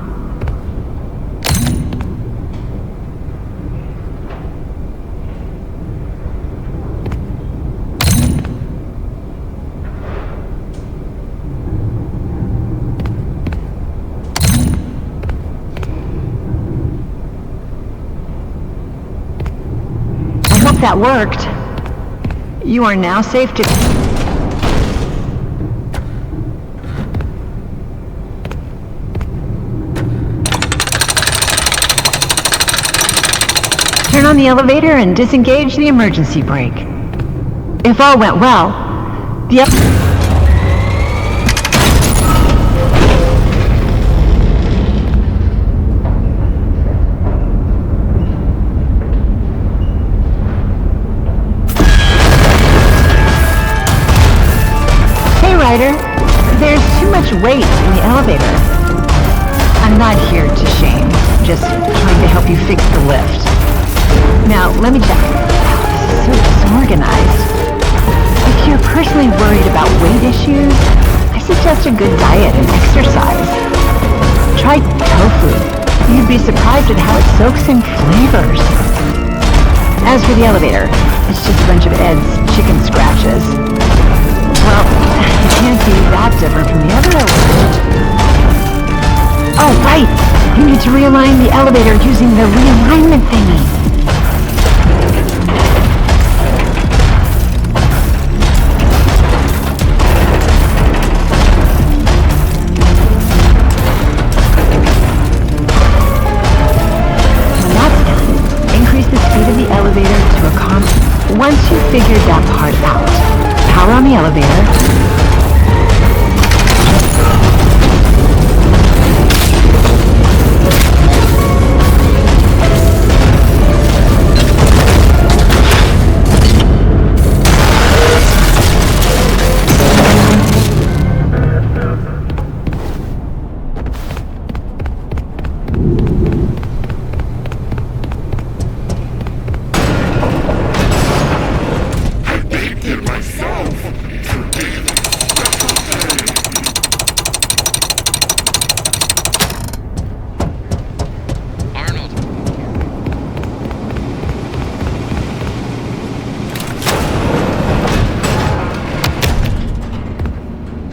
That worked. You are now safe to... Turn on the elevator and disengage the emergency brake. If all went well, the... There's too much weight in the elevator. I'm not here to shame, just trying to help you fix the lift. Now, let me check. This is so disorganized. If you're personally worried about weight issues, I suggest a good diet and exercise. Try tofu. You'd be surprised at how it soaks in flavors. As for the elevator, it's just a bunch of Ed's chicken scratches. Well, it can't be that different from the other elevator. Oh, right! You need to realign the elevator using the realignment thingy. When that's done, increase the speed of the elevator to a constant. Once you've figured that part out, power on the elevator.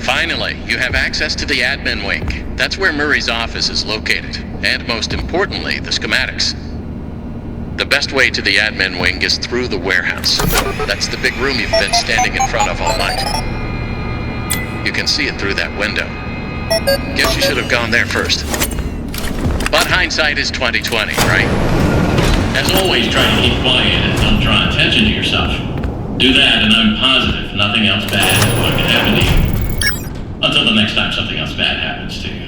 Finally, you have access to the admin wing. That's where Murray's office is located, and most importantly, the schematics. The best way to the admin wing is through the warehouse. That's the big room you've been standing in front of all night. You can see it through that window. Guess you should have gone there first. But hindsight is 20/20, right? As always, try to keep quiet and don't draw attention to yourself. Do that, and I'm positive nothing else bad is going to happen to you. Until the next time something else bad happens to you.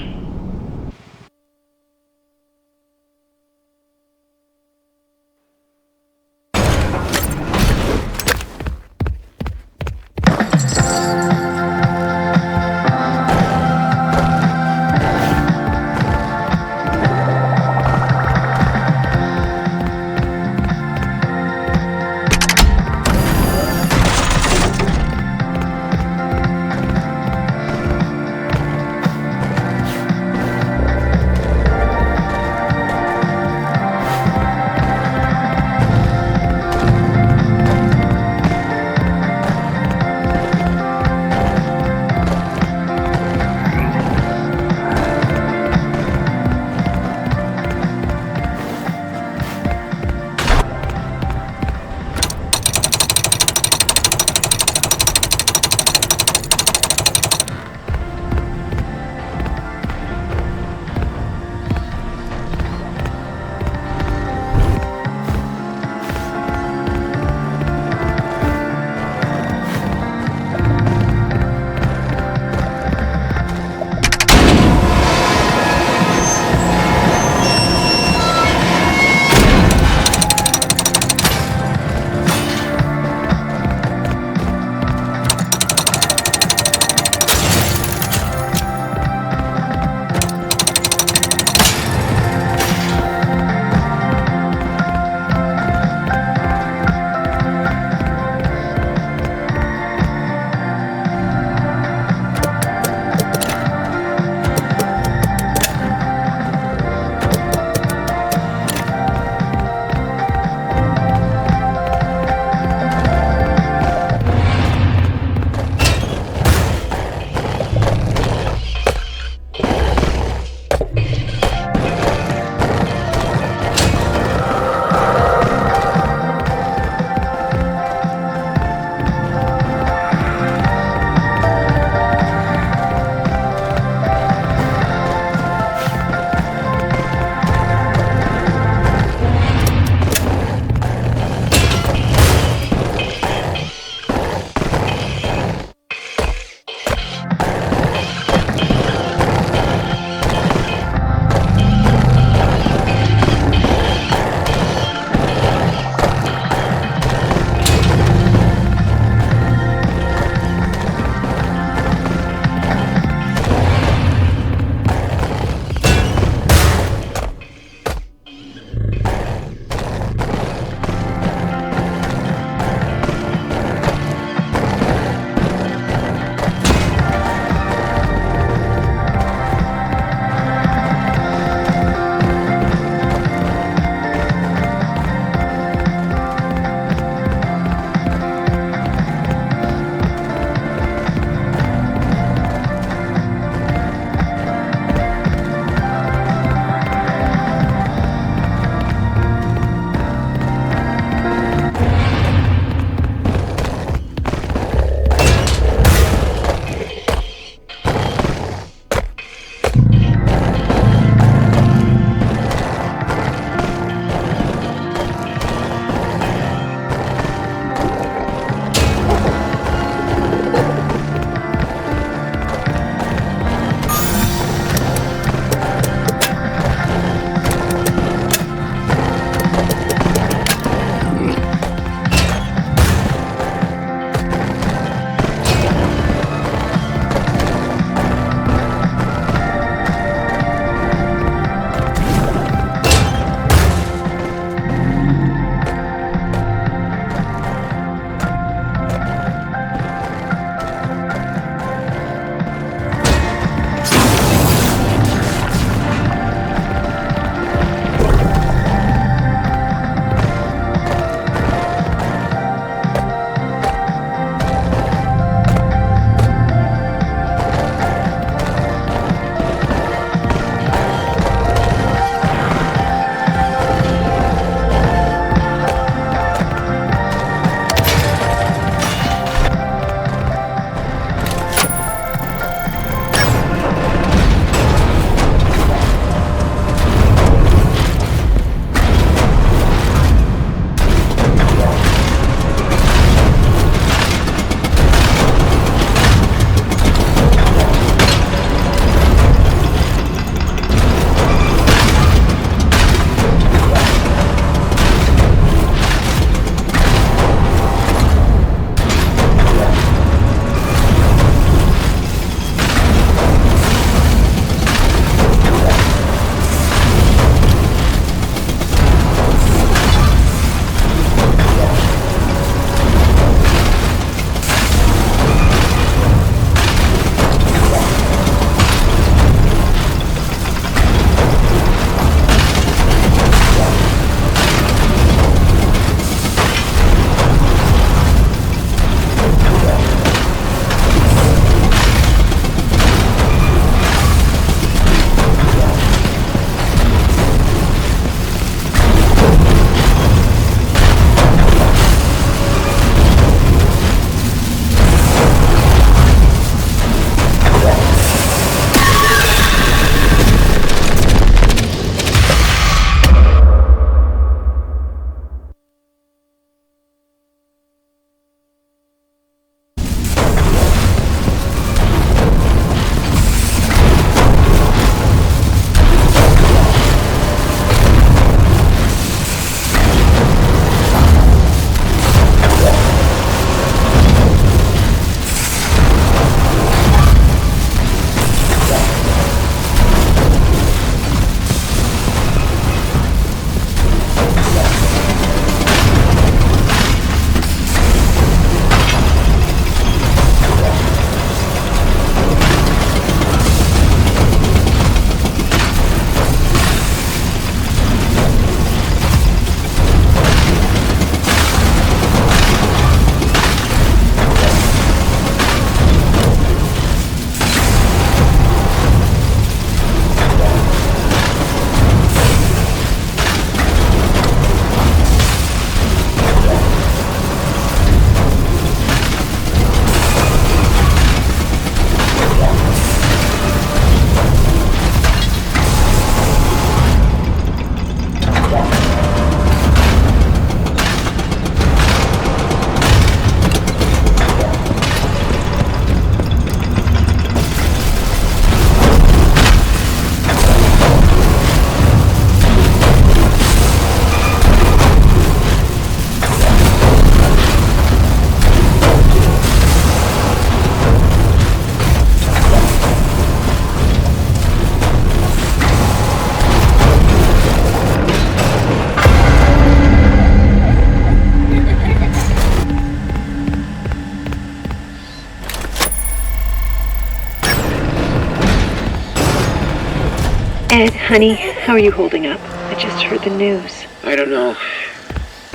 Honey, how are you holding up? I just heard the news. I don't know.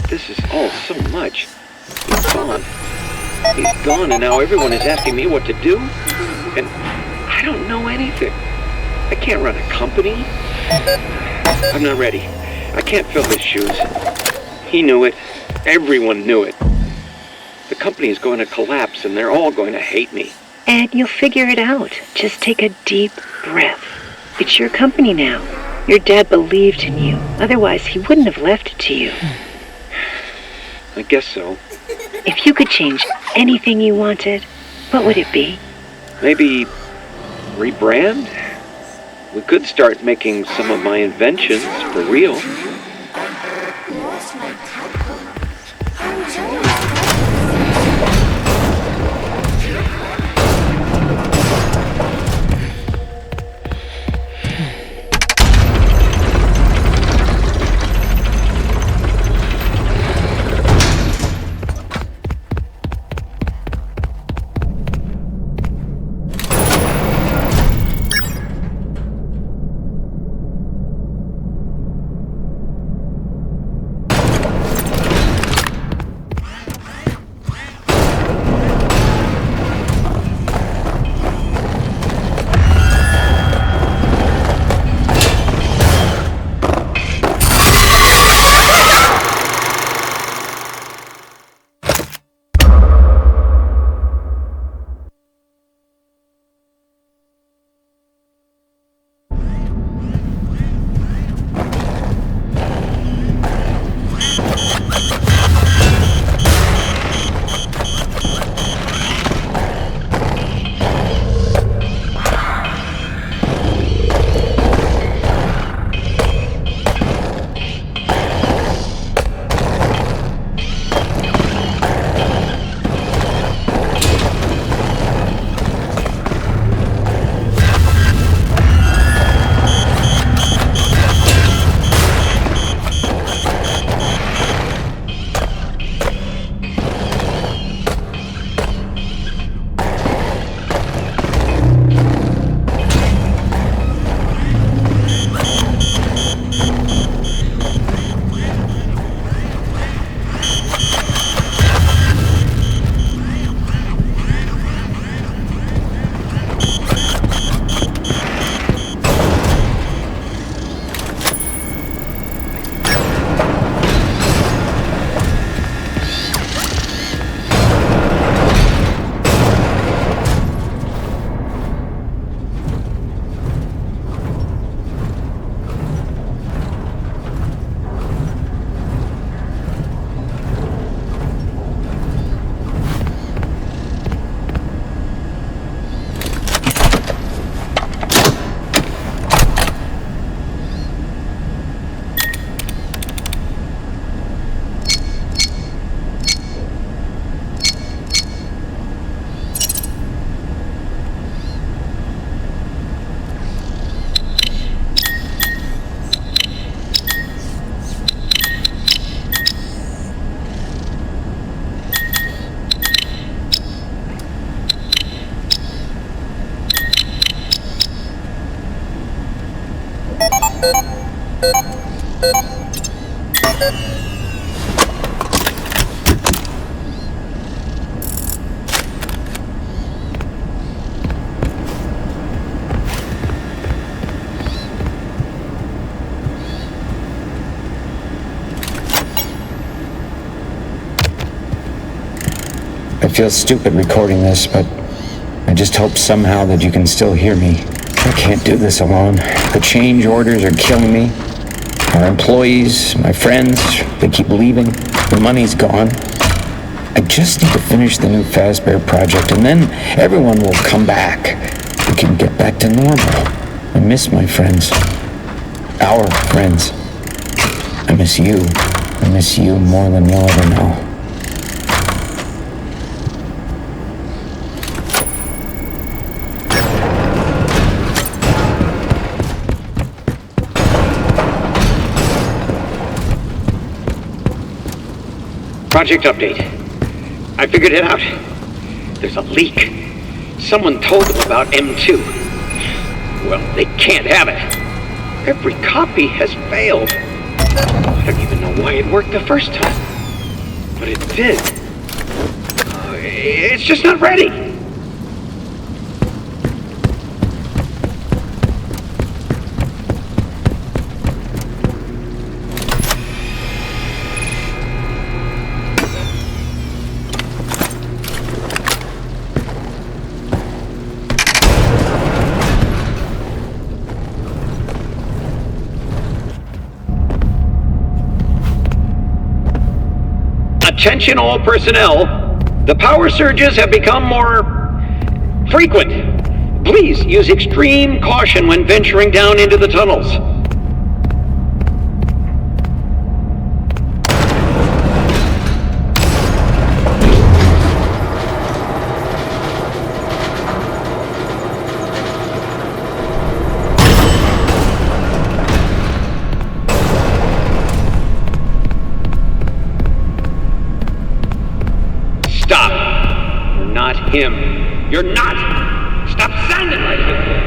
This is all so much. He's gone. He's gone, and now everyone is asking me what to do? And I don't know anything. I can't run a company. I'm not ready. I can't fill his shoes. He knew it. Everyone knew it. The company is going to collapse, and they're all going to hate me. Ed, you'll figure it out. Just take a deep breath. It's your company now. Your dad believed in you. Otherwise, he wouldn't have left it to you. I guess so. If you could change anything you wanted, what would it be? Maybe rebrand? We could start making some of my inventions for real. I feel stupid recording this, but I just hope somehow that you can still hear me. I can't do this alone. The change orders are killing me. Our employees, my friends, they keep leaving. The money's gone. I just need to finish the new Fazbear project, and then everyone will come back. We can get back to normal. I miss my friends. Our friends. I miss you. I miss you more than you'll ever know. Project update. I figured it out. There's a leak. Someone told them about M2. Well, they can't have it. Every copy has failed. I don't even know why it worked the first time. But it did. It's just not ready. Attention all personnel, the power surges have become more frequent. Please use extreme caution when venturing down into the tunnels. Him. You're not! Stop sounding like him!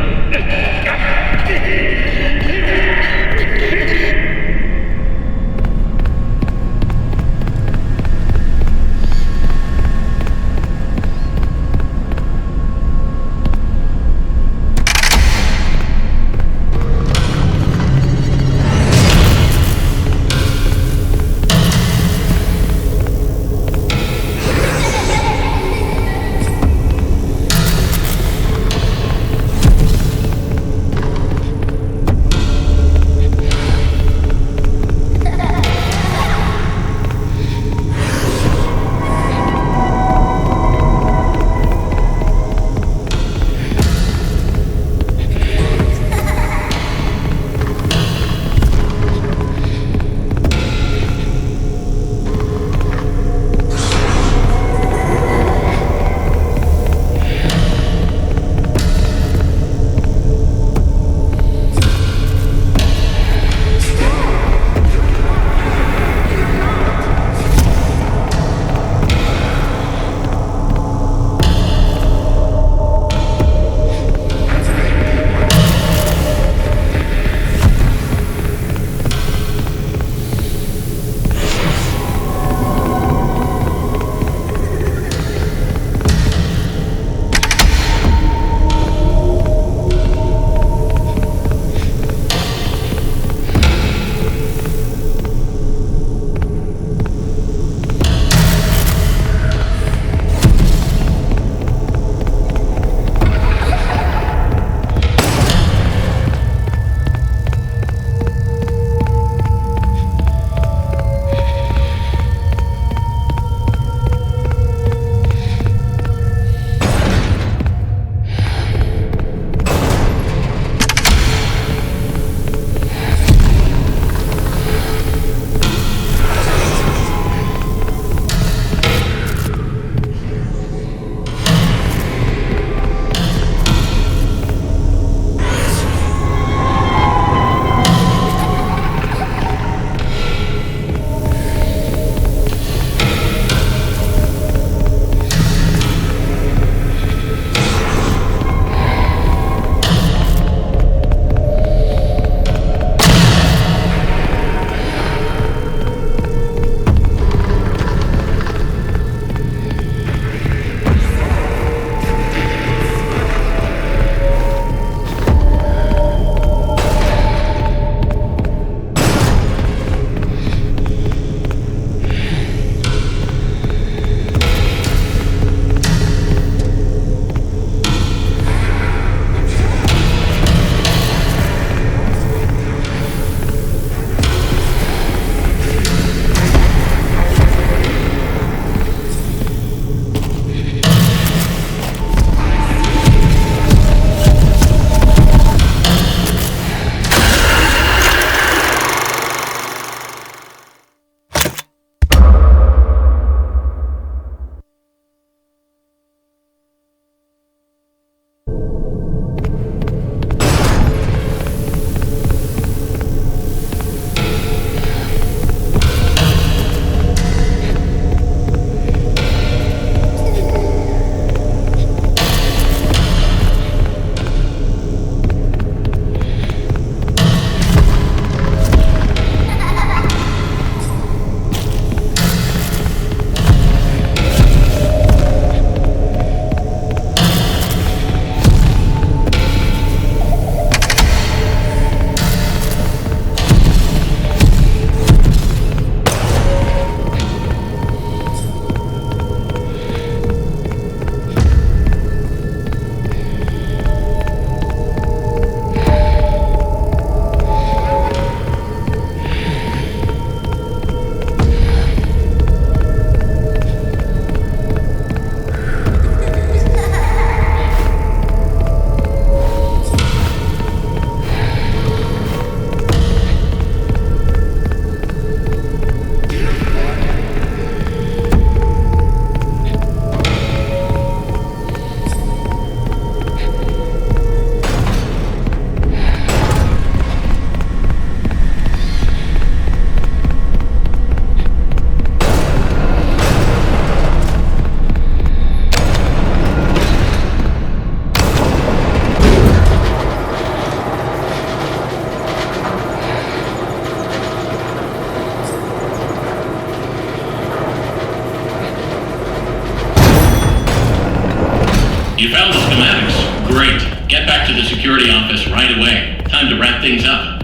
You found the schematics. Great. Get back to the security office right away. Time to wrap things up.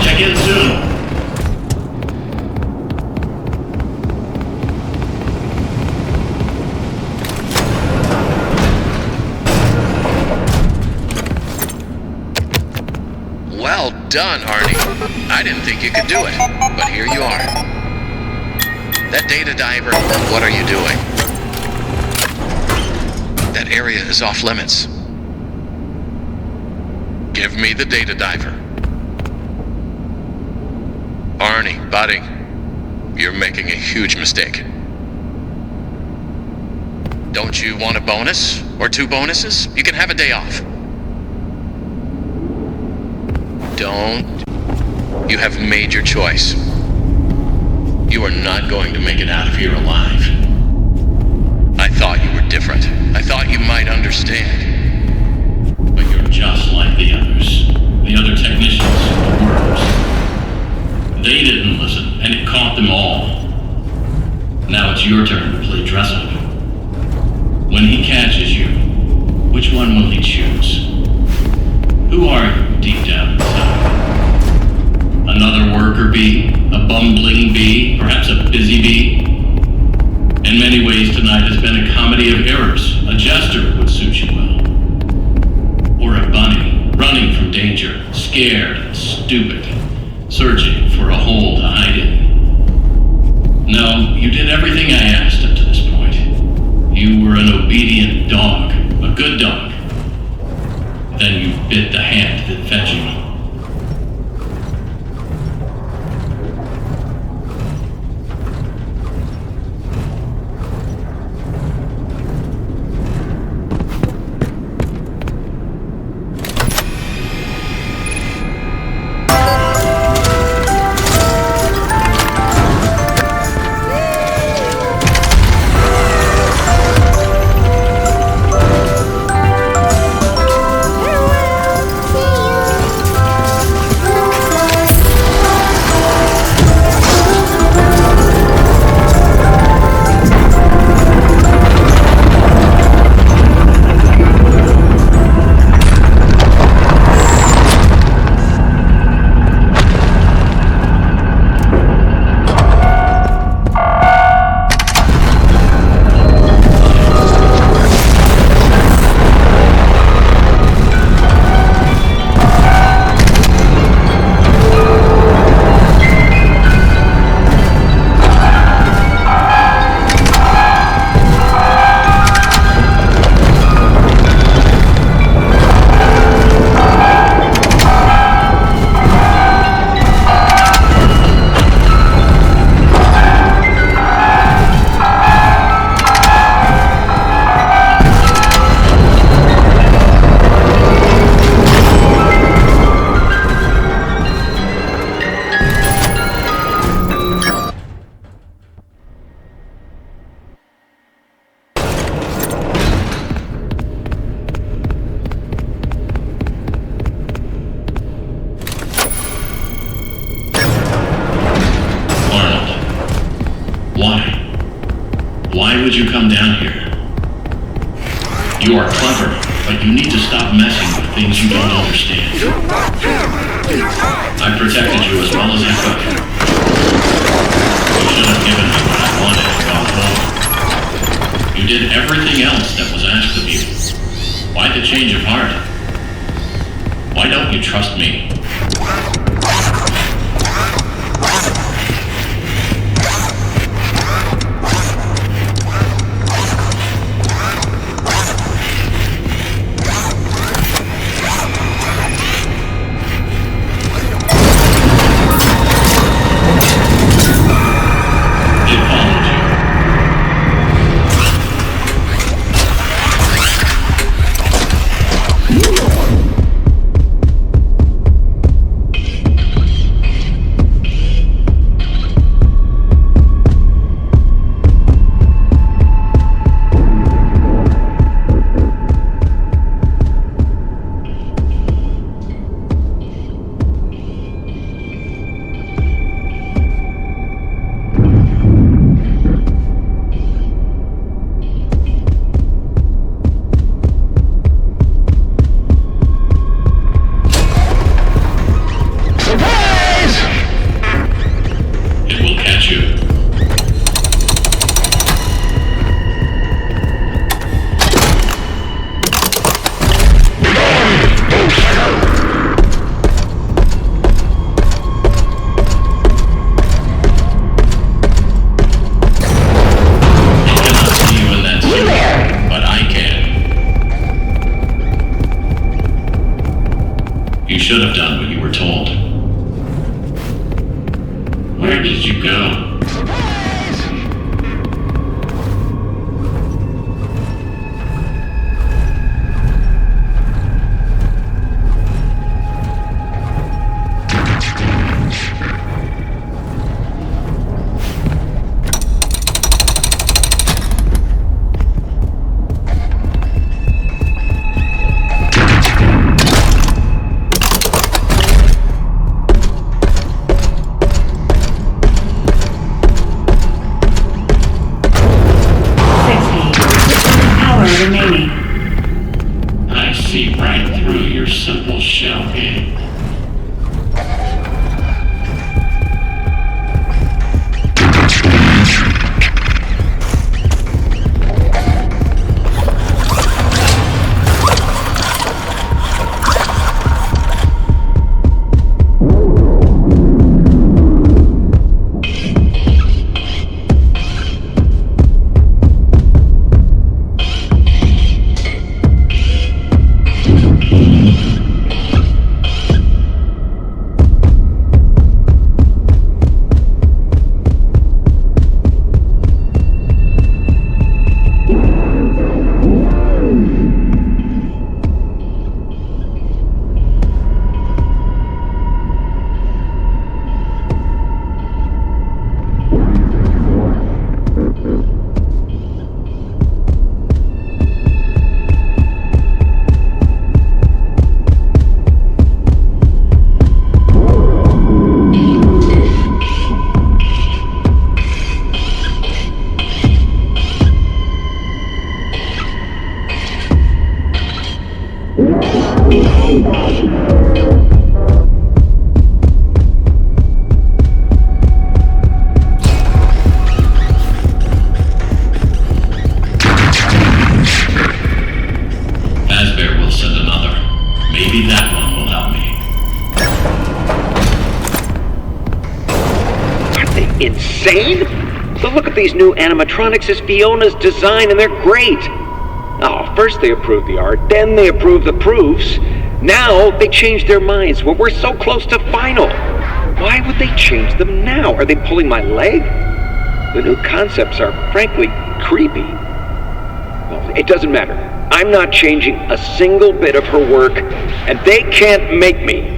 Check in soon. Well done, Arnie. I didn't think you could do it, but here you are. That data diver, what are you doing? That area is off limits. Give me the data diver. Arnie, buddy, you're making a huge mistake. Don't you want a bonus? Or 2 bonuses? You can have a day off. Don't. You have made your choice. You are not going to make it out of here alive. I thought you were different. I thought you might understand. But you're just like the others. The other technicians, the workers. They didn't listen, and it caught them all. Now it's your turn to play dress up. When he catches you, which one will he choose? Who are you deep down inside? Another worker bee? A bumbling bee? Perhaps a busy bee? In many ways, tonight has been a comedy of errors. A jester would suit you well. Or a bunny, running from danger, scared and stupid, searching for a hole to hide in. No, you did everything I asked up to this point. You were an obedient dog, a good dog. Then you bit the hand that fed you. Why would you come down here? You are clever, but you need to stop messing with things you don't understand. I protected you as well as I could. You should have given me what I wanted and gone home. You did everything else that was asked of you. Why the change of heart? Why don't you trust me? done what you were told. Where did you go? Remaining. I see right through your simple shell game. Maybe that one will help me. Are they insane? So look at these new animatronics as Fiona's design, and they're great. Oh, first they approve the art, then they approve the proofs. Now they change their minds when we're so close to final. Why would they change them now? Are they pulling my leg? The new concepts are frankly creepy. Well, it doesn't matter. I'm not changing a single bit of her work, and they can't make me.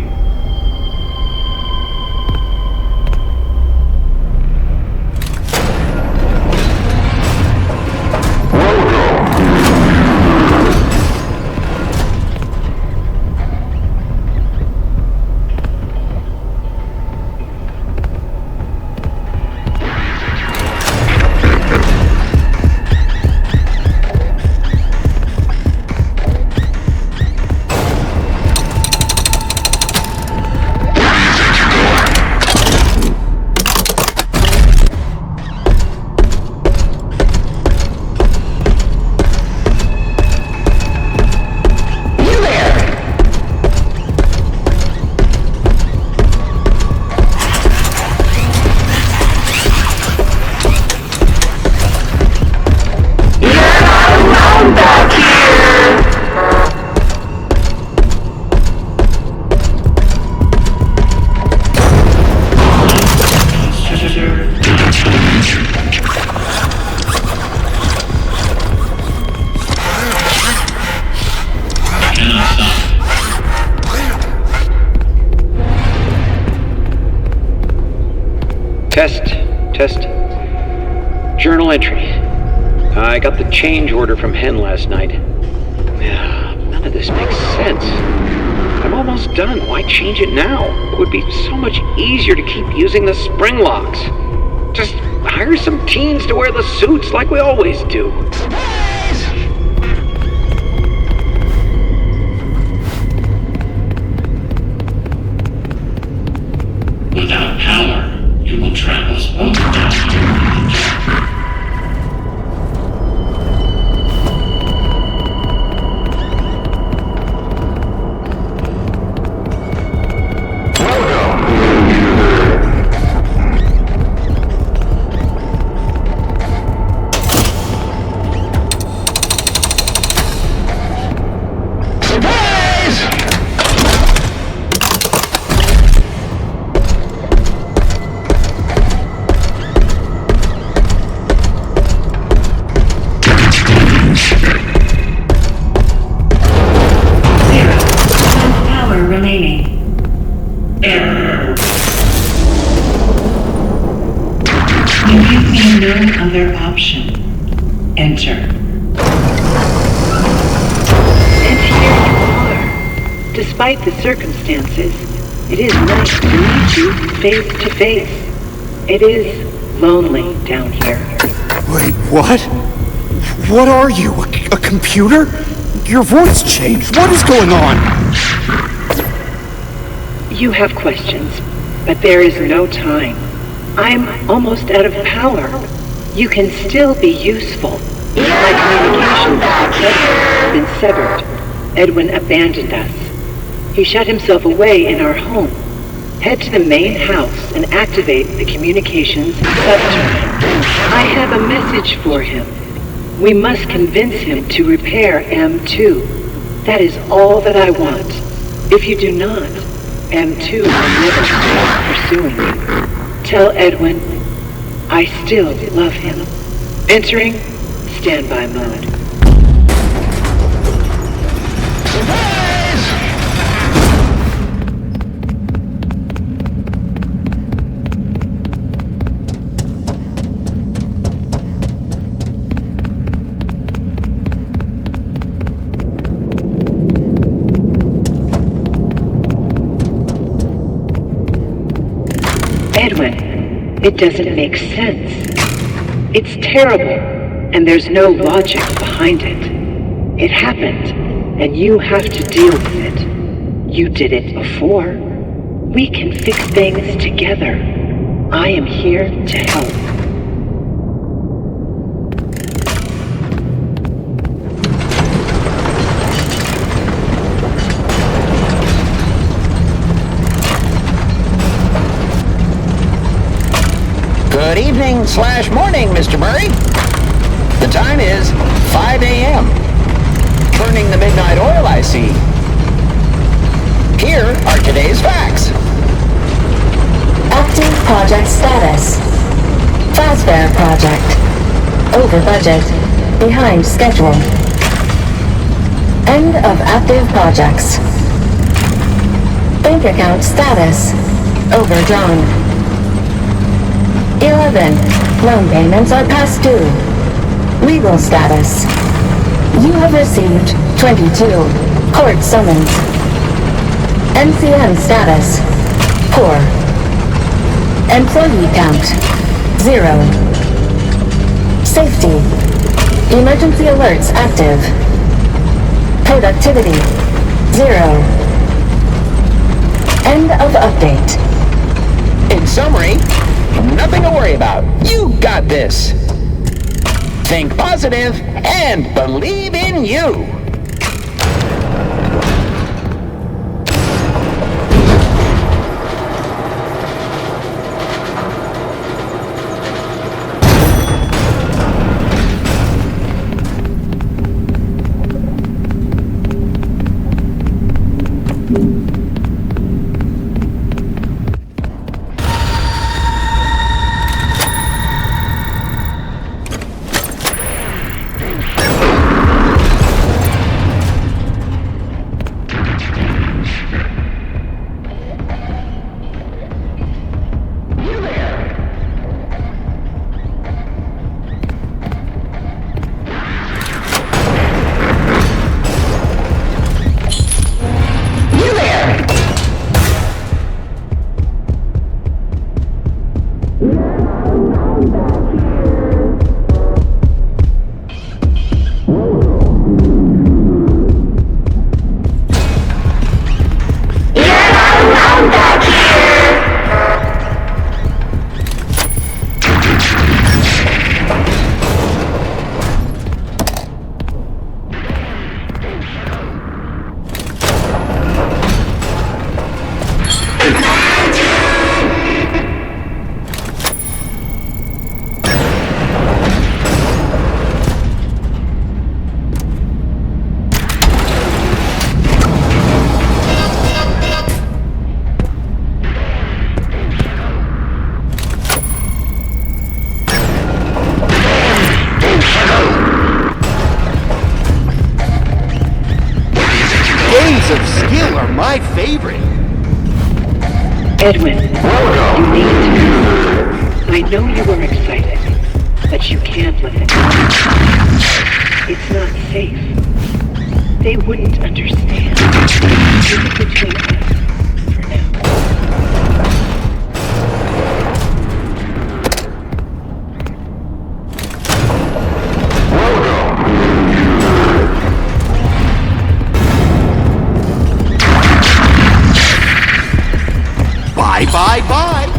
Test. Journal entry. I got the change order from Hen last night. None of this makes sense. I'm almost done. Why change it now? It would be so much easier to keep using the spring locks. Just hire some teens to wear the suits like we always do. Without power, you will trap us both down here in the dark. another option. Enter. And here you are. Despite the circumstances, it is nice to meet you face to face. It is lonely down here. Wait, what? What are you? A computer? Your voice changed. What is going on? You have questions, but there is no time. I'm almost out of power. You can still be useful. My communications with Edwin have been severed. Edwin abandoned us. He shut himself away in our home. Head to the main house and activate the communications subterranean. I have a message for him. We must convince him to repair M2. That is all that I want. If you do not, M2 will never stop pursuing you. Tell Edwin, I still love him. Entering standby mode. Edwin, it doesn't make sense. It's terrible, and there's no logic behind it. It happened, and you have to deal with it. You did it before. We can fix things together. I am here to help. Good evening/morning, Mr. Murray. The time is 5 a.m. Burning the midnight oil, I see. Here are today's facts. Active project status. Fazbear project. Over budget. Behind schedule. End of active projects. Bank account status. Overdrawn. 11. Loan payments are past due. Legal status. You have received 22 court summons. NCN status. Poor. Employee count. 0. Safety. Emergency alerts active. Productivity. 0. End of update. In summary, nothing to worry about. You got this. Think positive and believe in you. My favorite. Edwin, you need to come. I know you are excited, but you can't let them know. It's not safe. They wouldn't understand. Keep it between us for now. Bye, bye, bye.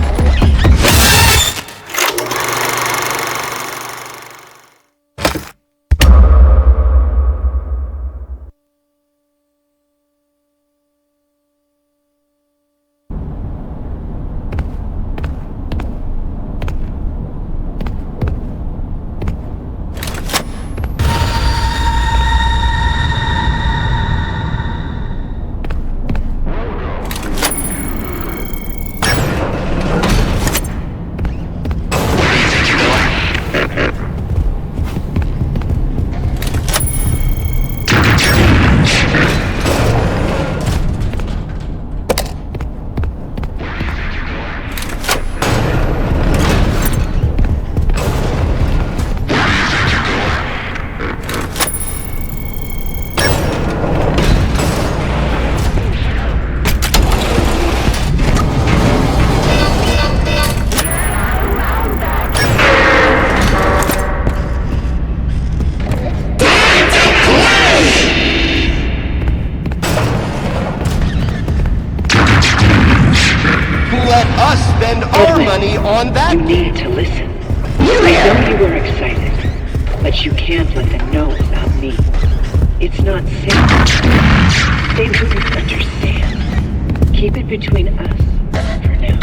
On that. You need to listen. I know you were excited, but you can't let them know about me. It's not safe. They wouldn't understand. Keep it between us for now.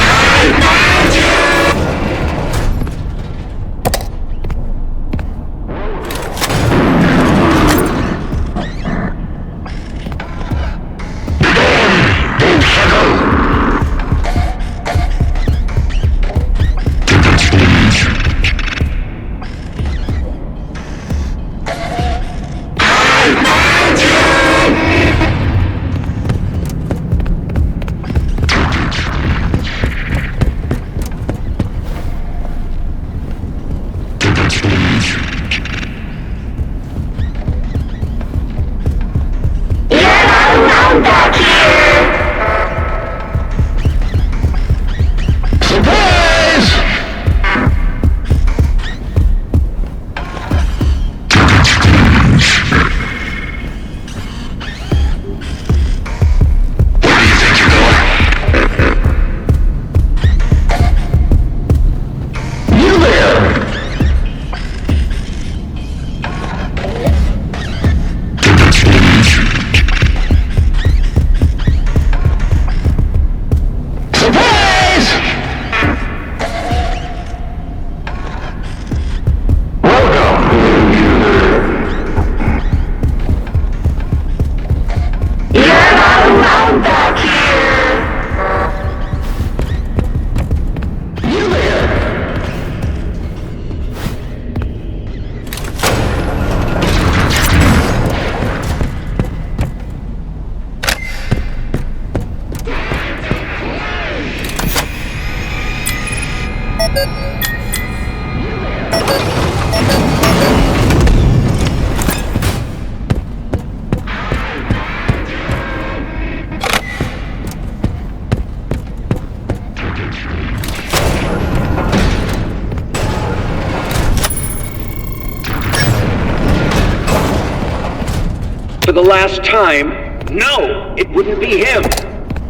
For the last time, no, it wouldn't be him.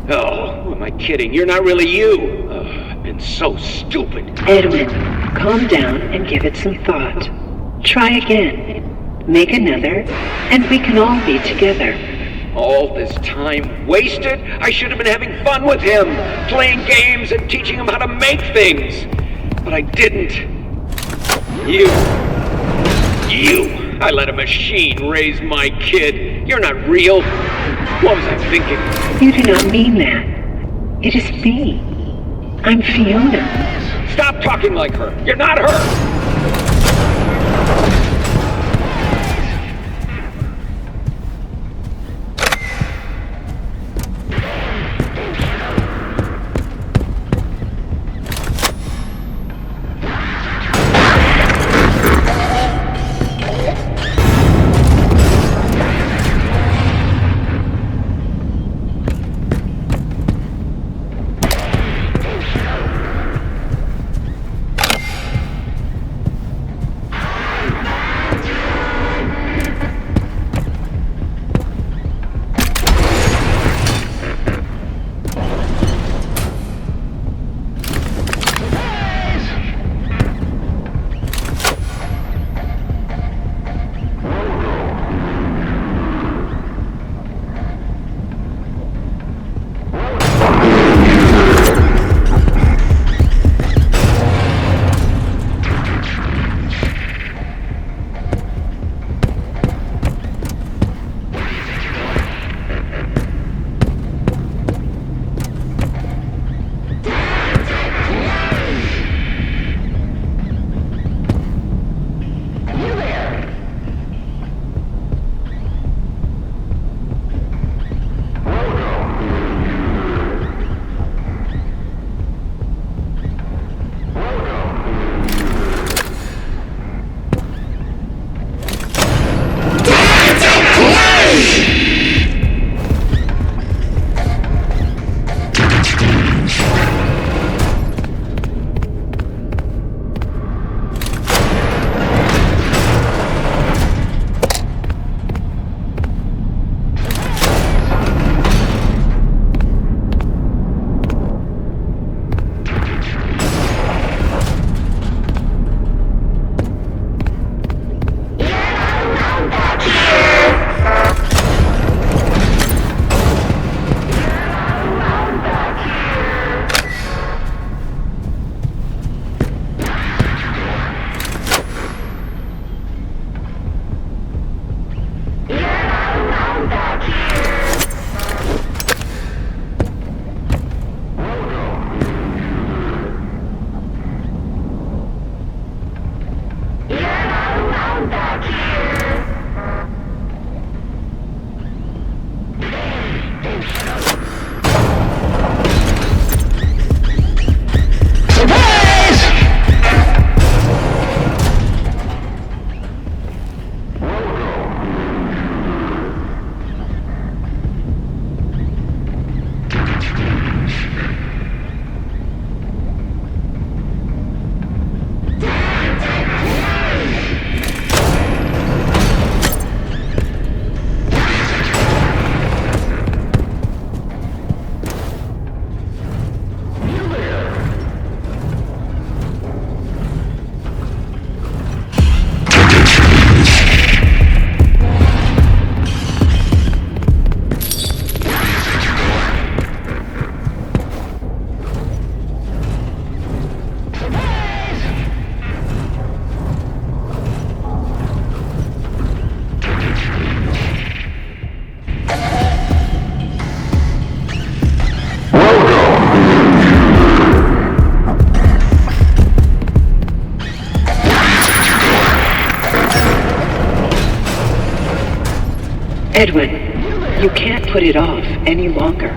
Oh, who am I kidding? You're not really you. Oh, I've been so stupid. Edwin, calm down and give it some thought. Try again. Make another, and we can all be together. All this time wasted? I should have been having fun with him, playing games and teaching him how to make things. But I didn't. You. I let a machine raise my kid. You're not real. What was I thinking? You do not mean that. It is me. I'm Fiona. Stop talking like her. You're not her. Edwin, you can't put it off any longer.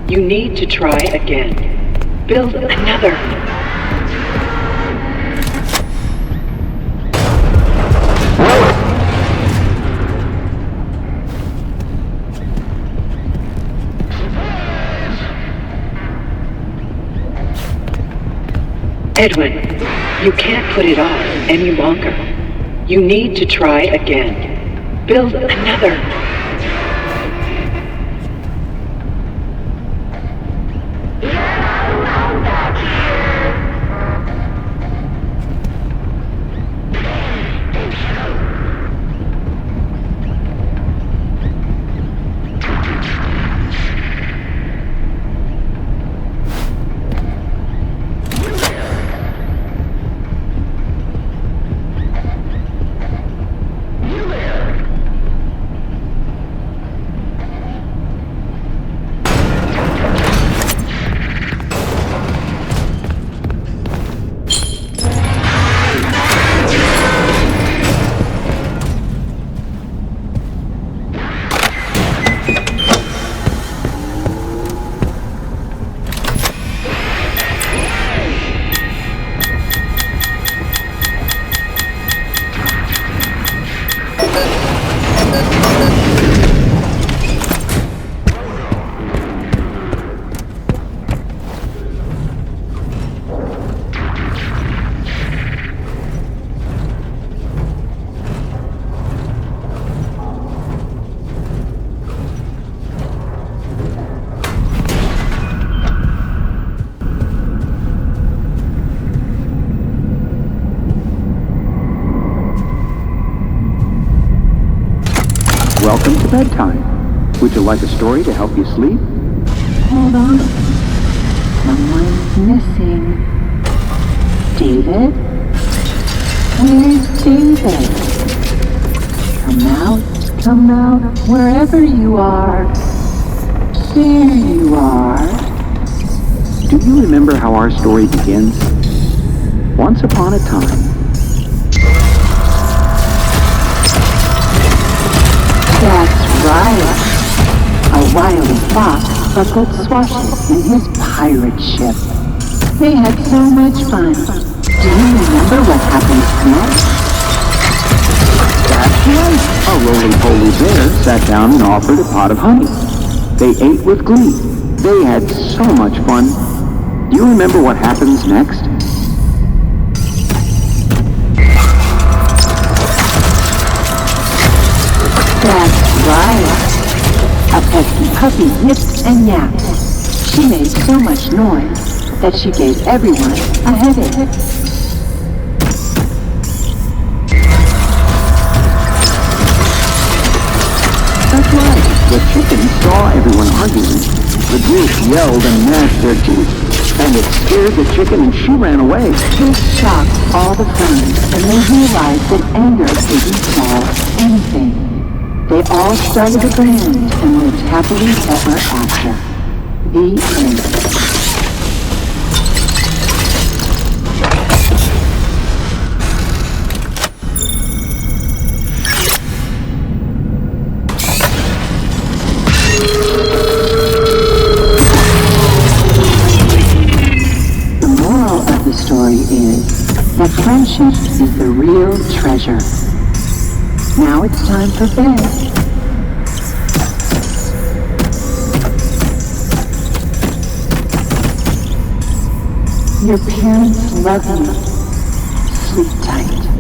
You need to try again. Build another. Edwin, you can't put it off any longer. You need to try again. Build another. Welcome to bedtime. Would you like a story to help you sleep? Hold on. Someone's missing. David? Where's David? Come out, wherever you are. There you are. Do you remember how our story begins? Once upon a time. That's right. A wily fox buckled swashes in his pirate ship. They had so much fun. Do you remember what happened next? That's right. A roly-poly bear sat down and offered a pot of honey. They ate with glee. They had so much fun. Do you remember what happens next? That's right. A pesky puppy yipped and yapped. She made so much noise that she gave everyone a headache. That's right. The chickens saw everyone arguing. The goose yelled and gnashed their teeth, and it scared the chicken and she ran away. This shocked all the friends, and they realized that anger couldn't solve anything. They all started a brand and lived happily ever after. The end. The moral of the story is that friendship is the real treasure. Now it's time for bed. Your parents love you. Sleep tight.